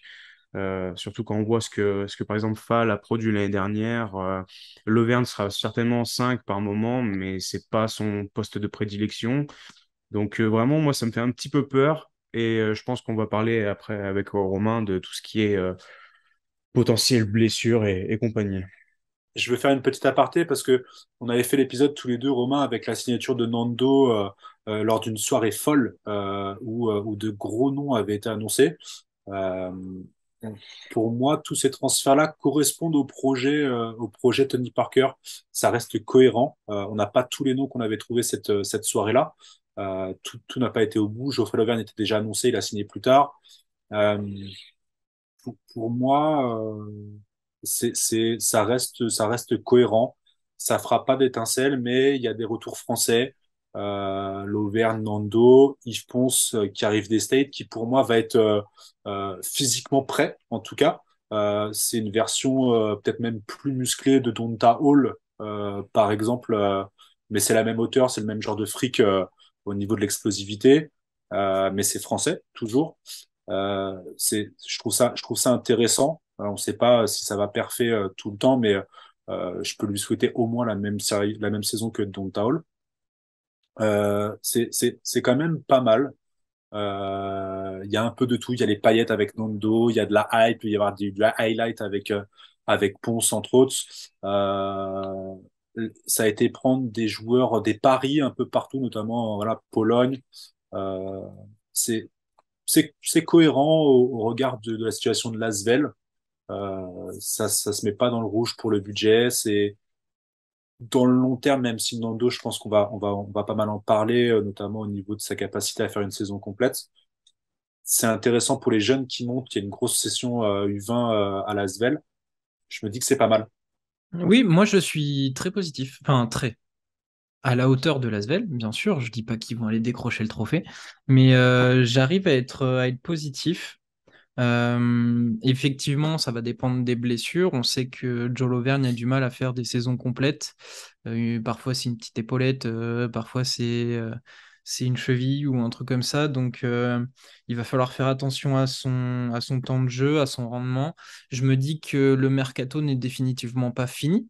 Surtout quand on voit ce que par exemple Fall a produit l'année dernière. Lovern sera certainement 5 par moment, mais c'est pas son poste de prédilection. Donc vraiment, moi, ça me fait un petit peu peur. Et je pense qu'on va parler après avec Romain de tout ce qui est potentielle blessure et compagnie. Je veux faire une petite aparté parce que on avait fait l'épisode tous les deux, Romain, avec la signature de Nando lors d'une soirée folle où de gros noms avaient été annoncés. Euh, pour moi, tous ces transferts-là correspondent au projet Tony Parker. Ça reste cohérent. On n'a pas tous les noms qu'on avait trouvés cette soirée-là. Tout n'a pas été au bout. Geoffrey Lauvergne était déjà annoncé, il a signé plus tard. Euh, pour moi, ça reste cohérent. Ça fera pas d'étincelles, mais il y a des retours français. L'Auvergne, Nando, Yves Ponce qui arrive des States, qui pour moi va être physiquement prêt, en tout cas. C'est une version peut-être même plus musclée de Donta Hall, par exemple, mais c'est la même hauteur, c'est le même genre de fric au niveau de l'explosivité, mais c'est français, toujours. Je trouve ça intéressant. On ne sait pas si ça va perfer tout le temps, mais je peux lui souhaiter au moins la même saison que Donta Hall. C'est quand même pas mal. Il y a un peu de tout. Il y a les paillettes avec Nando, il y a de la hype, il y a de la highlight avec Ponce, entre autres. Euh, Ça a été prendre des joueurs, des paris un peu partout, notamment voilà, Pologne. Euh, c'est c'est cohérent au regard de la situation de l'Asvel. Ça se met pas dans le rouge pour le budget. C'est dans le long terme, même si Nando, je pense on va pas mal en parler, notamment au niveau de sa capacité à faire une saison complète. C'est intéressant pour les jeunes qui montent. Il y a une grosse session U20 à l'Asvel. Je me dis que c'est pas mal. Oui, moi je suis très positif, enfin très à la hauteur de l'Asvel, bien sûr. Je dis pas qu'ils vont aller décrocher le trophée, mais j'arrive à être positif. Effectivement, ça va dépendre des blessures. On sait que Joe Lauvergne a du mal à faire des saisons complètes. Parfois, c'est une petite épaulette, parfois, c'est une cheville ou un truc comme ça. Donc, il va falloir faire attention à son temps de jeu, à son rendement. Je me dis que le mercato n'est définitivement pas fini,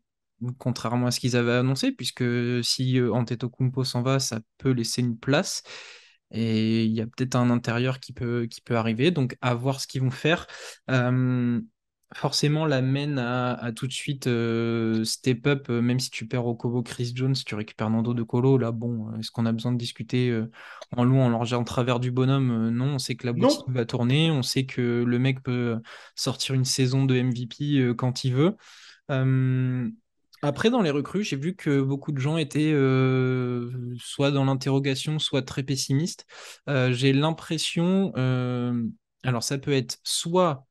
contrairement à ce qu'ils avaient annoncé, puisque si Antetokounmpo s'en va, ça peut laisser une place. Et il y a peut-être un intérieur qui peut arriver. Donc, à voir ce qu'ils vont faire. Euh, Forcément, la main à tout de suite step up, même si tu perds au Kobo Chris Jones, tu récupères Nando de Colo. Là, bon, est-ce qu'on a besoin de discuter en long, en large et en travers du bonhomme? Non, on sait que la boutique Non. va tourner. On sait que le mec peut sortir une saison de MVP quand il veut. Euh, Après, dans les recrues, j'ai vu que beaucoup de gens étaient soit dans l'interrogation, soit très pessimistes. J'ai l'impression, alors ça peut être soit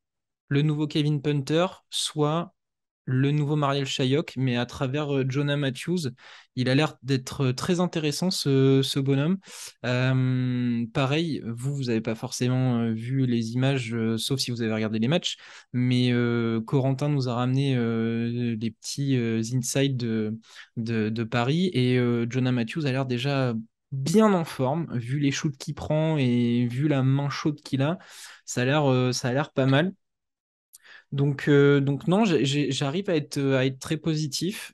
le nouveau Kevin Punter, soit le nouveau Mariel Shayok, mais à travers Jonah Matthews. Il a l'air d'être très intéressant, ce bonhomme. Pareil, vous n'avez pas forcément vu les images, sauf si vous avez regardé les matchs, mais Corentin nous a ramené les petits insights de Paris, et Jonah Matthews a l'air déjà bien en forme, vu les shoots qu'il prend et vu la main chaude qu'il a, ça a l'air pas mal. Donc non, j'arrive à être très positif.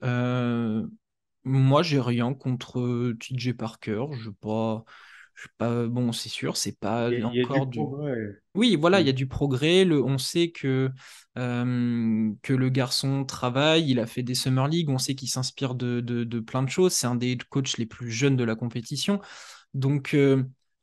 Moi, j'ai rien contre TJ Parker. Je pas, bon, c'est sûr, c'est pas Il y a du encore du. progrès. Oui, voilà, il Mm. y a du progrès. On sait que le garçon travaille. Il a fait des Summer League. On sait qu'il s'inspire de plein de choses. C'est un des coachs les plus jeunes de la compétition. Donc,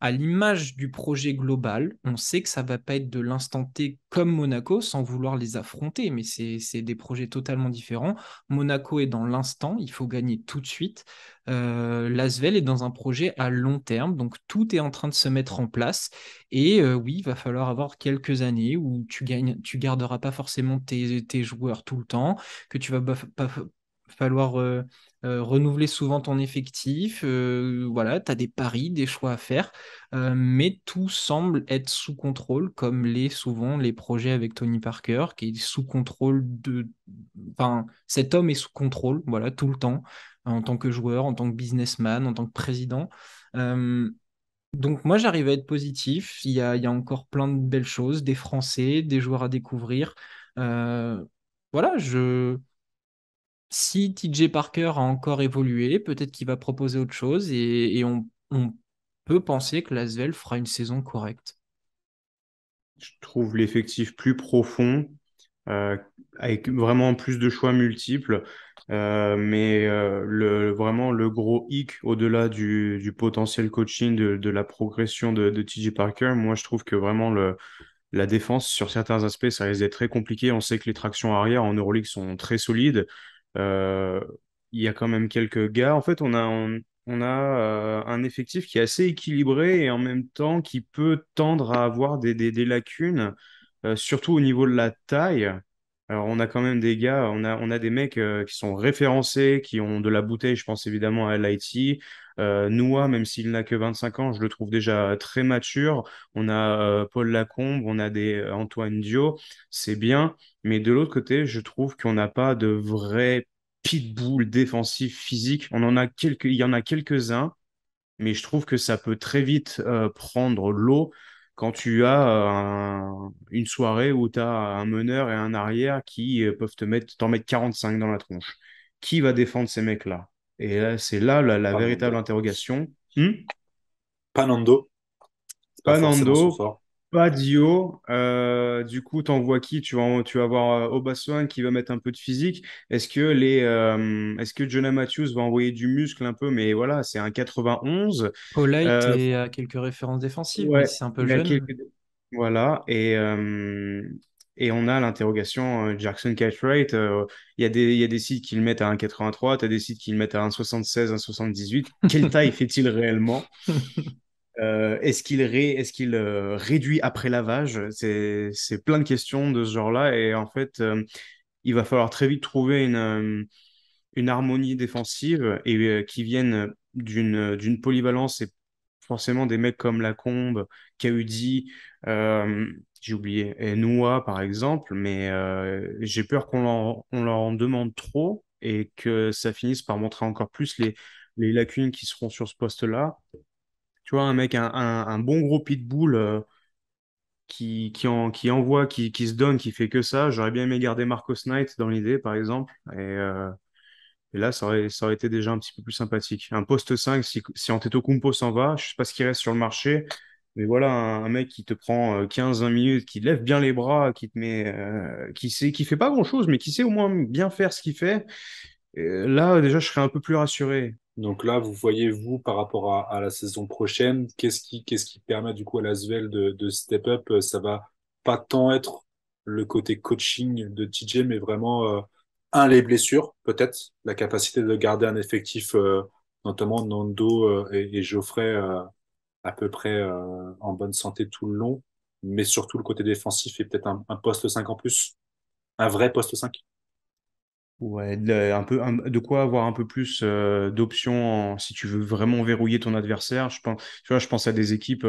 à l'image du projet global, on sait que ça va pas être de l'instant T comme Monaco, sans vouloir les affronter, mais c'est des projets totalement différents. Monaco est dans l'instant, il faut gagner tout de suite. L'Asvel est dans un projet à long terme, donc tout est en train de se mettre en place. Et oui, il va falloir avoir quelques années où tu garderas pas forcément tes joueurs tout le temps, que tu vas pas falloir renouveler souvent ton effectif. Voilà, tu as des paris, des choix à faire, mais tout semble être sous contrôle, comme l'est souvent les projets avec Tony Parker, qui est sous contrôle de. Enfin, cet homme est sous contrôle, voilà, tout le temps, en tant que joueur, en tant que businessman, en tant que président. Euh, Donc moi, j'arrive à être positif. Il y a encore plein de belles choses, des Français, des joueurs à découvrir. Euh, voilà, si TJ Parker a encore évolué, peut-être qu'il va proposer autre chose et on peut penser que l'Asvel fera une saison correcte. Je trouve l'effectif plus profond, euh, avec vraiment plus de choix multiples. Mais vraiment le gros hic au-delà du potentiel coaching, de la progression de TJ Parker, moi je trouve que vraiment la défense, sur certains aspects, ça risque d'être très compliqué. On sait que les tractions arrière en Euroleague sont très solides. Euh, il y a quand même quelques gars. En fait, on a un effectif qui est assez équilibré et en même temps qui peut tendre à avoir des lacunes, surtout au niveau de la taille. Alors, on a quand même des gars, on a des mecs qui sont référencés, qui ont de la bouteille. Je pense évidemment à LIT. Noah, même s'il n'a que 25 ans, je le trouve déjà très mature. On a Paul Lacombe, on a des Antoine Dio, c'est bien. Mais de l'autre côté, je trouve qu'on n'a pas de vrai pitbull défensif physique. Il y en a quelques-uns, mais je trouve que ça peut très vite prendre l'eau quand tu as une soirée où tu as un meneur et un arrière qui peuvent t'en mettre 45 dans la tronche. Qui va défendre ces mecs-là? Et là, c'est là la véritable Panando. interrogation. Hmm. Panando, c'est pas Pas forcément son Nando, fort. pas Dio. Du coup, t'envoies qui? Tu vas avoir Obaswan qui va mettre un peu de physique. Est-ce que Jonah Matthews va envoyer du muscle un peu? Mais voilà, c'est un 91. Paulite Euh, a quelques références défensives, mais ouais, c'est un peu il a jeune. quelques. Voilà. Et on a l'interrogation Jackson Cartwright. Il y a des sites qui le mettent à un 83, tu as des sites qui le mettent à un 76, un 78. Quelle taille fait-il réellement? Est-ce qu'il réduit après lavage? C'est plein de questions de ce genre-là. Et en fait, il va falloir très vite trouver une harmonie défensive et qui vienne d'une polyvalence et forcément des mecs comme Lacombe, Kaudi, j'ai oublié, et Noah par exemple. Mais j'ai peur qu'on leur en demande trop et que ça finisse par montrer encore plus les lacunes qui seront sur ce poste-là. Tu vois, un mec, un bon gros pitbull qui envoie, qui se donne, qui fait que ça. J'aurais bien aimé garder Marcos Knight dans l'idée, par exemple. Et là, ça aurait été déjà un petit peu plus sympathique. Un poste 5 si Antetokounmpo s'en va, je sais pas ce qui reste sur le marché. Mais voilà, un mec qui te prend 15-20 minutes, qui lève bien les bras, qui te met, qui fait pas grand-chose, mais qui sait au moins bien faire ce qu'il fait. Et là, déjà, je serais un peu plus rassuré. Donc là, vous voyez, vous, par rapport à la saison prochaine, qu'est-ce qui permet du coup à l'Asvel de step up? Ça va pas tant être le côté coaching de TJ, mais vraiment, les blessures, peut-être, la capacité de garder un effectif, notamment Nando et Geoffrey, à peu près en bonne santé tout le long, mais surtout le côté défensif et peut-être un poste 5 en plus, un vrai poste 5. Ouais, de quoi avoir un peu plus d'options si tu veux vraiment verrouiller ton adversaire. Je pense à des équipes,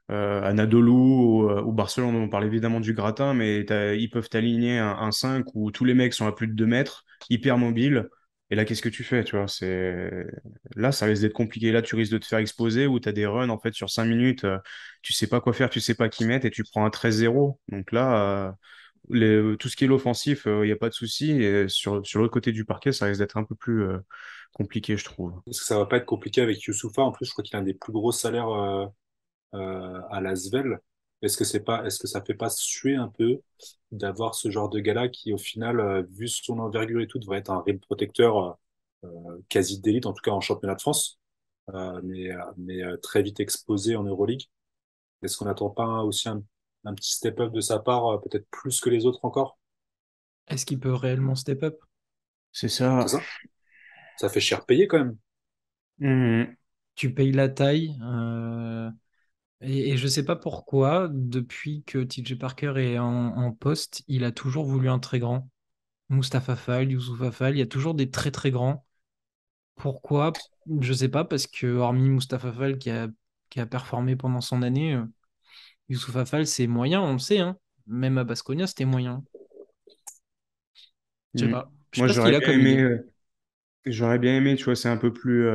à Nadolu ou Barcelone, on parle évidemment du gratin, mais ils peuvent t'aligner un 5 où tous les mecs sont à plus de 2 mètres, hyper mobiles. Et là, qu'est-ce que tu fais, tu vois? Là, ça risque d'être compliqué. Là, tu risques de te faire exposer ou tu as des runs, en fait, sur 5 minutes, tu sais pas quoi faire, tu sais pas qui mettre et tu prends un 13-0. Donc là, tout ce qui est l'offensif, il n'y a pas de souci. Et sur l'autre côté du parquet, ça risque d'être un peu plus compliqué, je trouve. Parce que ça va pas être compliqué avec Youssoupha. En plus, je crois qu'il a un des plus gros salaires à l'Asvel. Est-ce que ça fait pas suer un peu d'avoir ce genre de gars-là qui, au final, vu son envergure et tout, devrait être un rim protecteur quasi d'élite, en tout cas en championnat de France, mais très vite exposé en Euroleague. Est-ce qu'on n'attend pas aussi un petit step-up de sa part, peut-être plus que les autres encore? Est-ce qu'il peut réellement step up? C'est C'est ça. ça? Ça fait cher payer quand même. Mhm. Tu payes la taille. Et je sais pas pourquoi, depuis que TJ Parker est en poste, il a toujours voulu un très grand. Mustapha Fall, Youssouf Fall, il y a toujours des très très grands. Pourquoi? Je sais pas, parce que hormis Mustapha Fall qui a performé pendant son année, Youssouf Fall c'est moyen, on le sait, hein. Même à Baskonia, c'était moyen. Je sais Mhm. pas. Je sais Moi, pas ce qu'il j'aurais a bien comme aimé. idée. J'aurais bien aimé, tu vois, c'est un peu plus,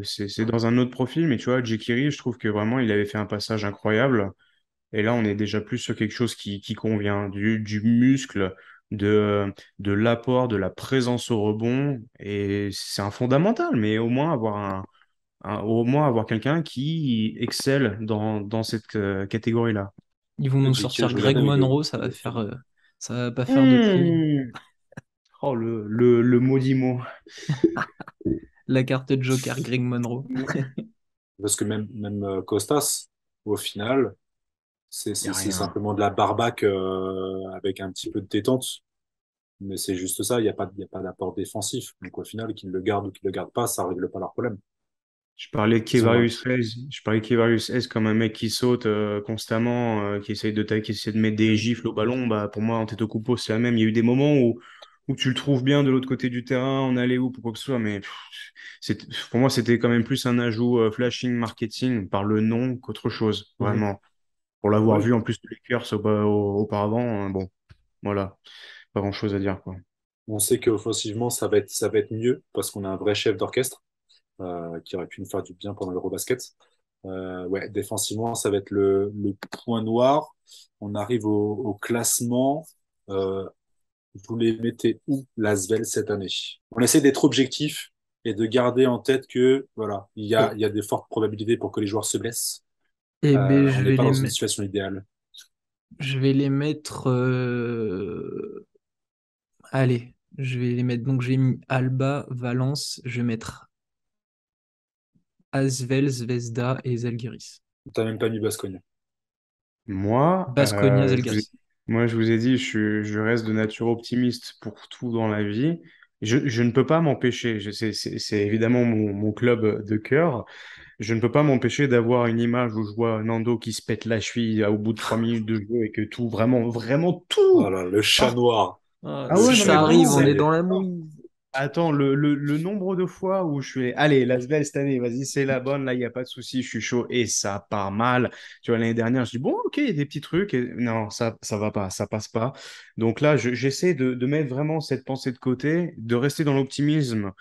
c'est dans un autre profil, mais tu vois, Jekiri, je trouve que vraiment, il avait fait un passage incroyable. Et là, on est déjà plus sur quelque chose qui convient, du muscle, de l'apport, de la présence au rebond. Et c'est un fondamental, mais au moins avoir au moins avoir quelqu'un qui excelle dans cette catégorie-là. Ils vont nous J.K. sortir je Greg regardais avec Monroe, ça va le faire, film. ça va pas faire de prix. Mmh. Oh, le maudit mot. La carte Joker, Greg Monroe. Parce que même Costas, au final, Y a c'est rien. simplement de la barbaque avec un petit peu de détente. Mais c'est juste ça, il y a pas d'apport défensif. Donc au final, qu'ils le gardent ou qu'ils le gardent pas, ça règle pas leur problème. Ils ont, Je parlais de Kevarius S comme un mec qui saute constamment, qui essaie de mettre des gifles au ballon. Bah, pour moi, Antetokounmpo, c'est la même. Il y a eu des moments où tu le trouves bien de l'autre côté du terrain, en alley-oop ou quoi que ce soit, mais pour moi, c'était quand même plus un ajout flashing marketing par le nom qu'autre chose, Mhm. vraiment. Pour l'avoir Oui, vu en plus de Lakers auparavant, bon, voilà, pas grand-chose à dire, quoi. on sait qu'offensivement, ça va être mieux parce qu'on a un vrai chef d'orchestre qui aurait pu nous faire du bien pendant l'Eurobasket. Ouais, défensivement, ça va être le point noir. On arrive au classement. Euh, vous les mettez où, l'Asvel, cette année? On essaie d'être objectif et de garder en tête que voilà, il y a des fortes probabilités pour que les joueurs se blessent. Eh ben, On n'est pas dans une situation idéale. je vais les mettre. Allez, je vais les mettre. Donc, j'ai mis Alba, Valence. Je vais mettre Asvel, Zvezda et Zalgiris. T'as même pas mis Baskogne. Moi, Baskonia, Zalgiris. je vous ai dit, je reste de nature optimiste pour tout dans la vie. Je ne peux pas m'empêcher, c'est évidemment mon club de cœur, je ne peux pas m'empêcher d'avoir une image où je vois Nando qui se pète la cheville au bout de 3 minutes de jeu et que tout, vraiment, vraiment tout. Voilà, le chat Ah, noir. Ah, ah Le ouais, si non chat mais ça noir, arrive, vraiment. on ça est y dans est. la mouise. Attends, le nombre de fois où je suis allez, Lasvel cette année, vas-y, c'est la bonne, là, il n'y a pas de souci, je suis chaud, et ça part mal. Tu vois, l'année dernière, je dis, bon, ok, il y a des petits trucs, et non, ça va pas, ça passe pas. Donc là, j'essaie de mettre vraiment cette pensée de côté, de rester dans l'optimisme,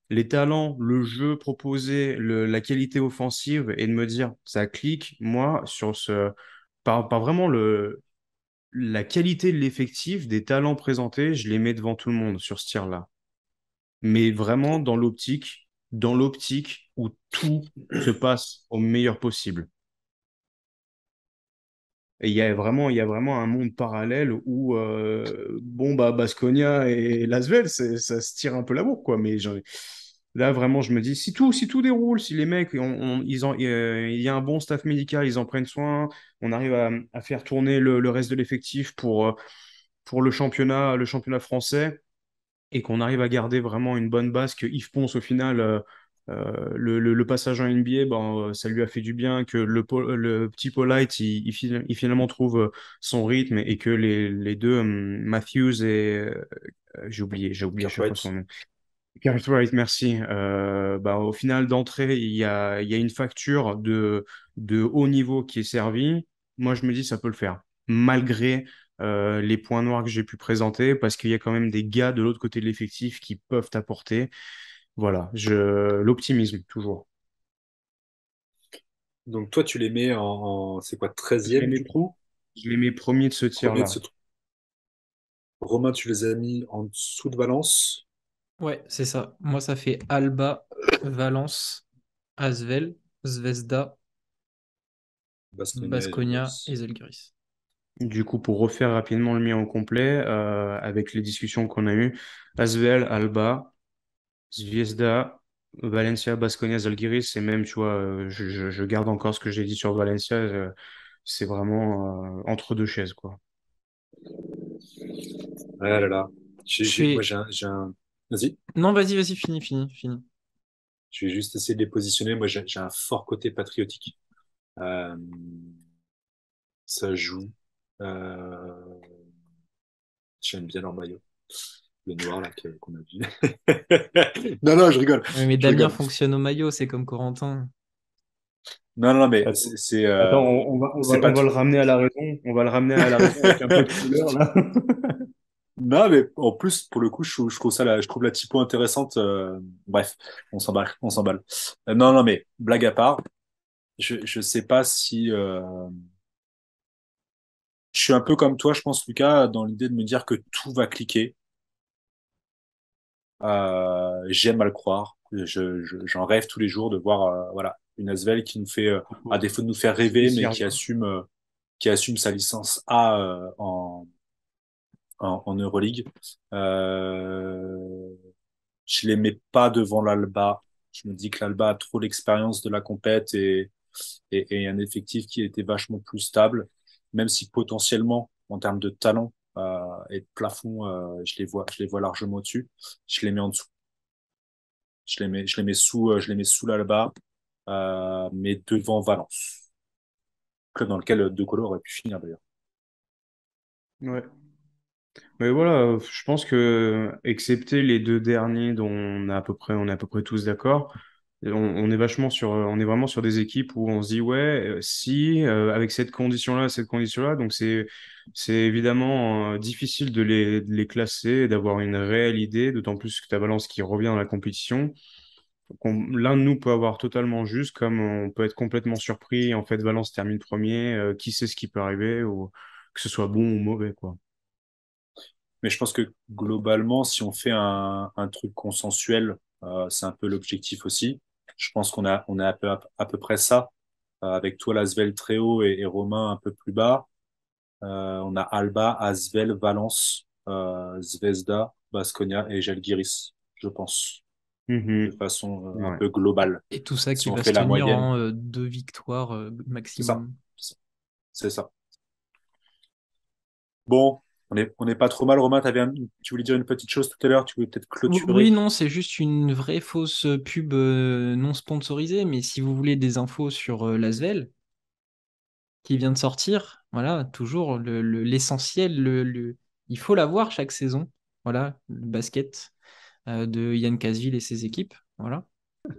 les talents, le jeu proposé, la qualité offensive, et de me dire, ça clique, moi, par vraiment la qualité de l'effectif, des talents présentés, je les mets devant tout le monde sur ce tir-là, mais vraiment dans l'optique où tout se passe au meilleur possible. Et il y a vraiment un monde parallèle où, bon, bah, Baskonia et Lasvel, ça se tire un peu la bourre, quoi. Mais là, vraiment, je me dis, si tout déroule, si les mecs, il y a un bon staff médical, ils en prennent soin, on arrive à faire tourner le reste de l'effectif pour le championnat français, et qu'on arrive à garder vraiment une bonne base, que Yves Pons, au final, le passage en NBA, ben, ça lui a fait du bien, que le petit Polite, il finalement trouve son rythme, et que les deux, Matthews et j'ai oublié à chaque fois son Cartwright. nom. Gareth Wright, merci. Bah, au final d'entrée, il y a une facture de haut niveau qui est servie. Moi, je me dis, ça peut le faire, malgré les points noirs que j'ai pu présenter, parce qu'il y a quand même des gars de l'autre côté de l'effectif qui peuvent apporter. Voilà, l'optimisme, toujours. Donc toi, tu les mets c'est quoi, Je les 13e mets, du coup? je les mets premiers de ce Premier de tir-là. ce truc. Romain, tu les as mis en dessous de Valence. Ouais, c'est ça. Moi, ça fait Alba, Valence, Asvel, Zvezda, Baskonia et Baskonia et Žalgiris. Zalgiris. Du coup, pour refaire rapidement le mien au complet, avec les discussions qu'on a eues, Asvel, Alba, Zvezda, Valencia, Baskonia, Zalgiris, et même, tu vois, je garde encore ce que j'ai dit sur Valencia, c'est vraiment entre deux chaises, quoi. Ah là là. Je Moi, fais. j'ai un... Vas-y. Non, vas-y, fini. Je vais juste essayer de les positionner. Moi, j'ai un fort côté patriotique. Euh, Ça joue. Euh, J'aime bien leur maillot. Le noir, là, qu'on a vu. Non, non, je rigole. Oui, mais Je Damien rigole. fonctionne au maillot, c'est comme Corentin. Non, non, mais Attends, attends, c'est pas on va tout. le ramener à la raison, on va le ramener à la raison avec un peu de couleur, là. Non, mais en plus, pour le coup, je trouve je trouve la typo intéressante. Bref, on s'emballe. Non, non, mais blague à part, je sais pas si je suis un peu comme toi, je pense, Lucas, dans l'idée de me dire que tout va cliquer. J'aime à le croire. J'en rêve tous les jours de voir, voilà, une Asvel qui nous fait, à défaut de nous faire C'est rêver, aussi mais rare. qui assume sa licence A en Euroleague. Je les mets pas devant l'Alba. Je me dis que l'Alba a trop l'expérience de la compète et un effectif qui était vachement plus stable, même si potentiellement, en termes de talent et de plafond, je les vois largement au-dessus. Je les mets en dessous. Je les mets sous l'Alba, mais devant Valence, club dans lequel De Colo aurait pu finir d'ailleurs. Ouais. Mais voilà, je pense que, excepté les deux derniers dont on est à peu près tous d'accord, on est vachement sur, on est vraiment sur des équipes où on se dit, ouais, si, avec cette condition-là, donc c'est évidemment difficile de les classer, et d'avoir une réelle idée, d'autant plus que tu as Valence qui revient dans la compétition. L'un de nous peut avoir totalement juste, comme on peut être complètement surpris. En fait, Valence termine premier, qui sait ce qui peut arriver, ou que ce soit bon ou mauvais, quoi. Mais je pense que globalement, si on fait un truc consensuel, c'est un peu l'objectif aussi. Je pense on a à peu près ça, avec toi, Lasvel très haut et Romain un peu plus bas. On a Alba, Asvel, Valence, Zvezda, Baskonia et Žalgiris, je pense, de Mhm. façon un Ouais. peu globale. Et tout ça Si qui on va fait se la tenir moyenne, en 2 victoires c'est ça, maximum. c'est ça. Bon, on est pas trop mal. Romain, tu voulais dire une petite chose tout à l'heure, tu voulais peut-être Oui, clôturer. non, c'est juste une vraie fausse pub non sponsorisée, mais si vous voulez des infos sur l'Asvel qui vient de sortir, voilà, toujours l'essentiel, il faut l'avoir chaque saison. Voilà, le basket de Yann Casville et ses équipes. Voilà.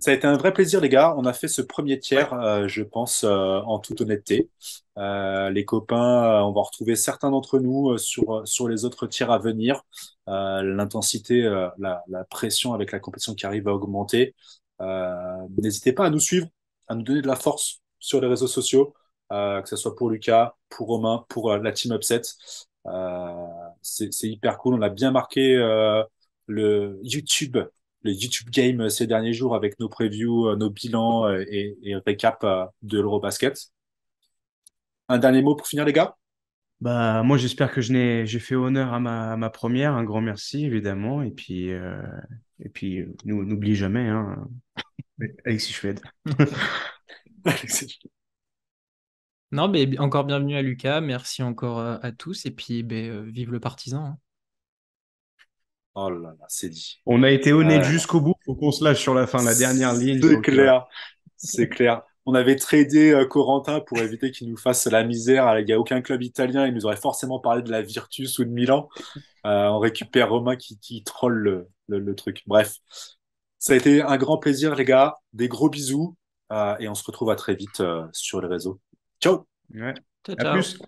Ça a été un vrai plaisir, les gars. On a fait ce premier Ouais. tiers, je pense, en toute honnêteté. Les copains, on va retrouver certains d'entre nous sur les autres tiers à venir. L'intensité, la pression avec la compétition qui arrive à augmenter. N'hésitez pas à nous suivre, à nous donner de la force sur les réseaux sociaux, que ce soit pour Lucas, pour Romain, pour la team Upset. C'est hyper cool. On a bien marqué le YouTube le YouTube Game ces derniers jours avec nos previews, nos bilans et récap de l'Eurobasket. Un dernier mot pour finir, les gars? Bah, moi, j'espère que j'ai fait honneur à ma première. Un grand merci, évidemment. Et puis, n'oublie jamais, hein, Alexis Schwed. Non, mais encore bienvenue à Lucas. Merci encore à tous. Et puis, ben, vive le partisan, hein. Oh là là, c'est dit. On a été Ah honnête là là. jusqu'au bout. Faut qu'on se lâche sur la fin, la dernière ligne. C'est Donc, clair, c'est clair. On avait tradé Corentin pour éviter qu'il nous fasse la misère. Il n'y a aucun club italien. Il nous aurait forcément parlé de la Virtus ou de Milan. On récupère Romain qui troll le truc. Bref, ça a été un grand plaisir, les gars. Des gros bisous. Et on se retrouve à très vite sur les réseaux. Ciao! ouais. Ciao, À ciao. plus.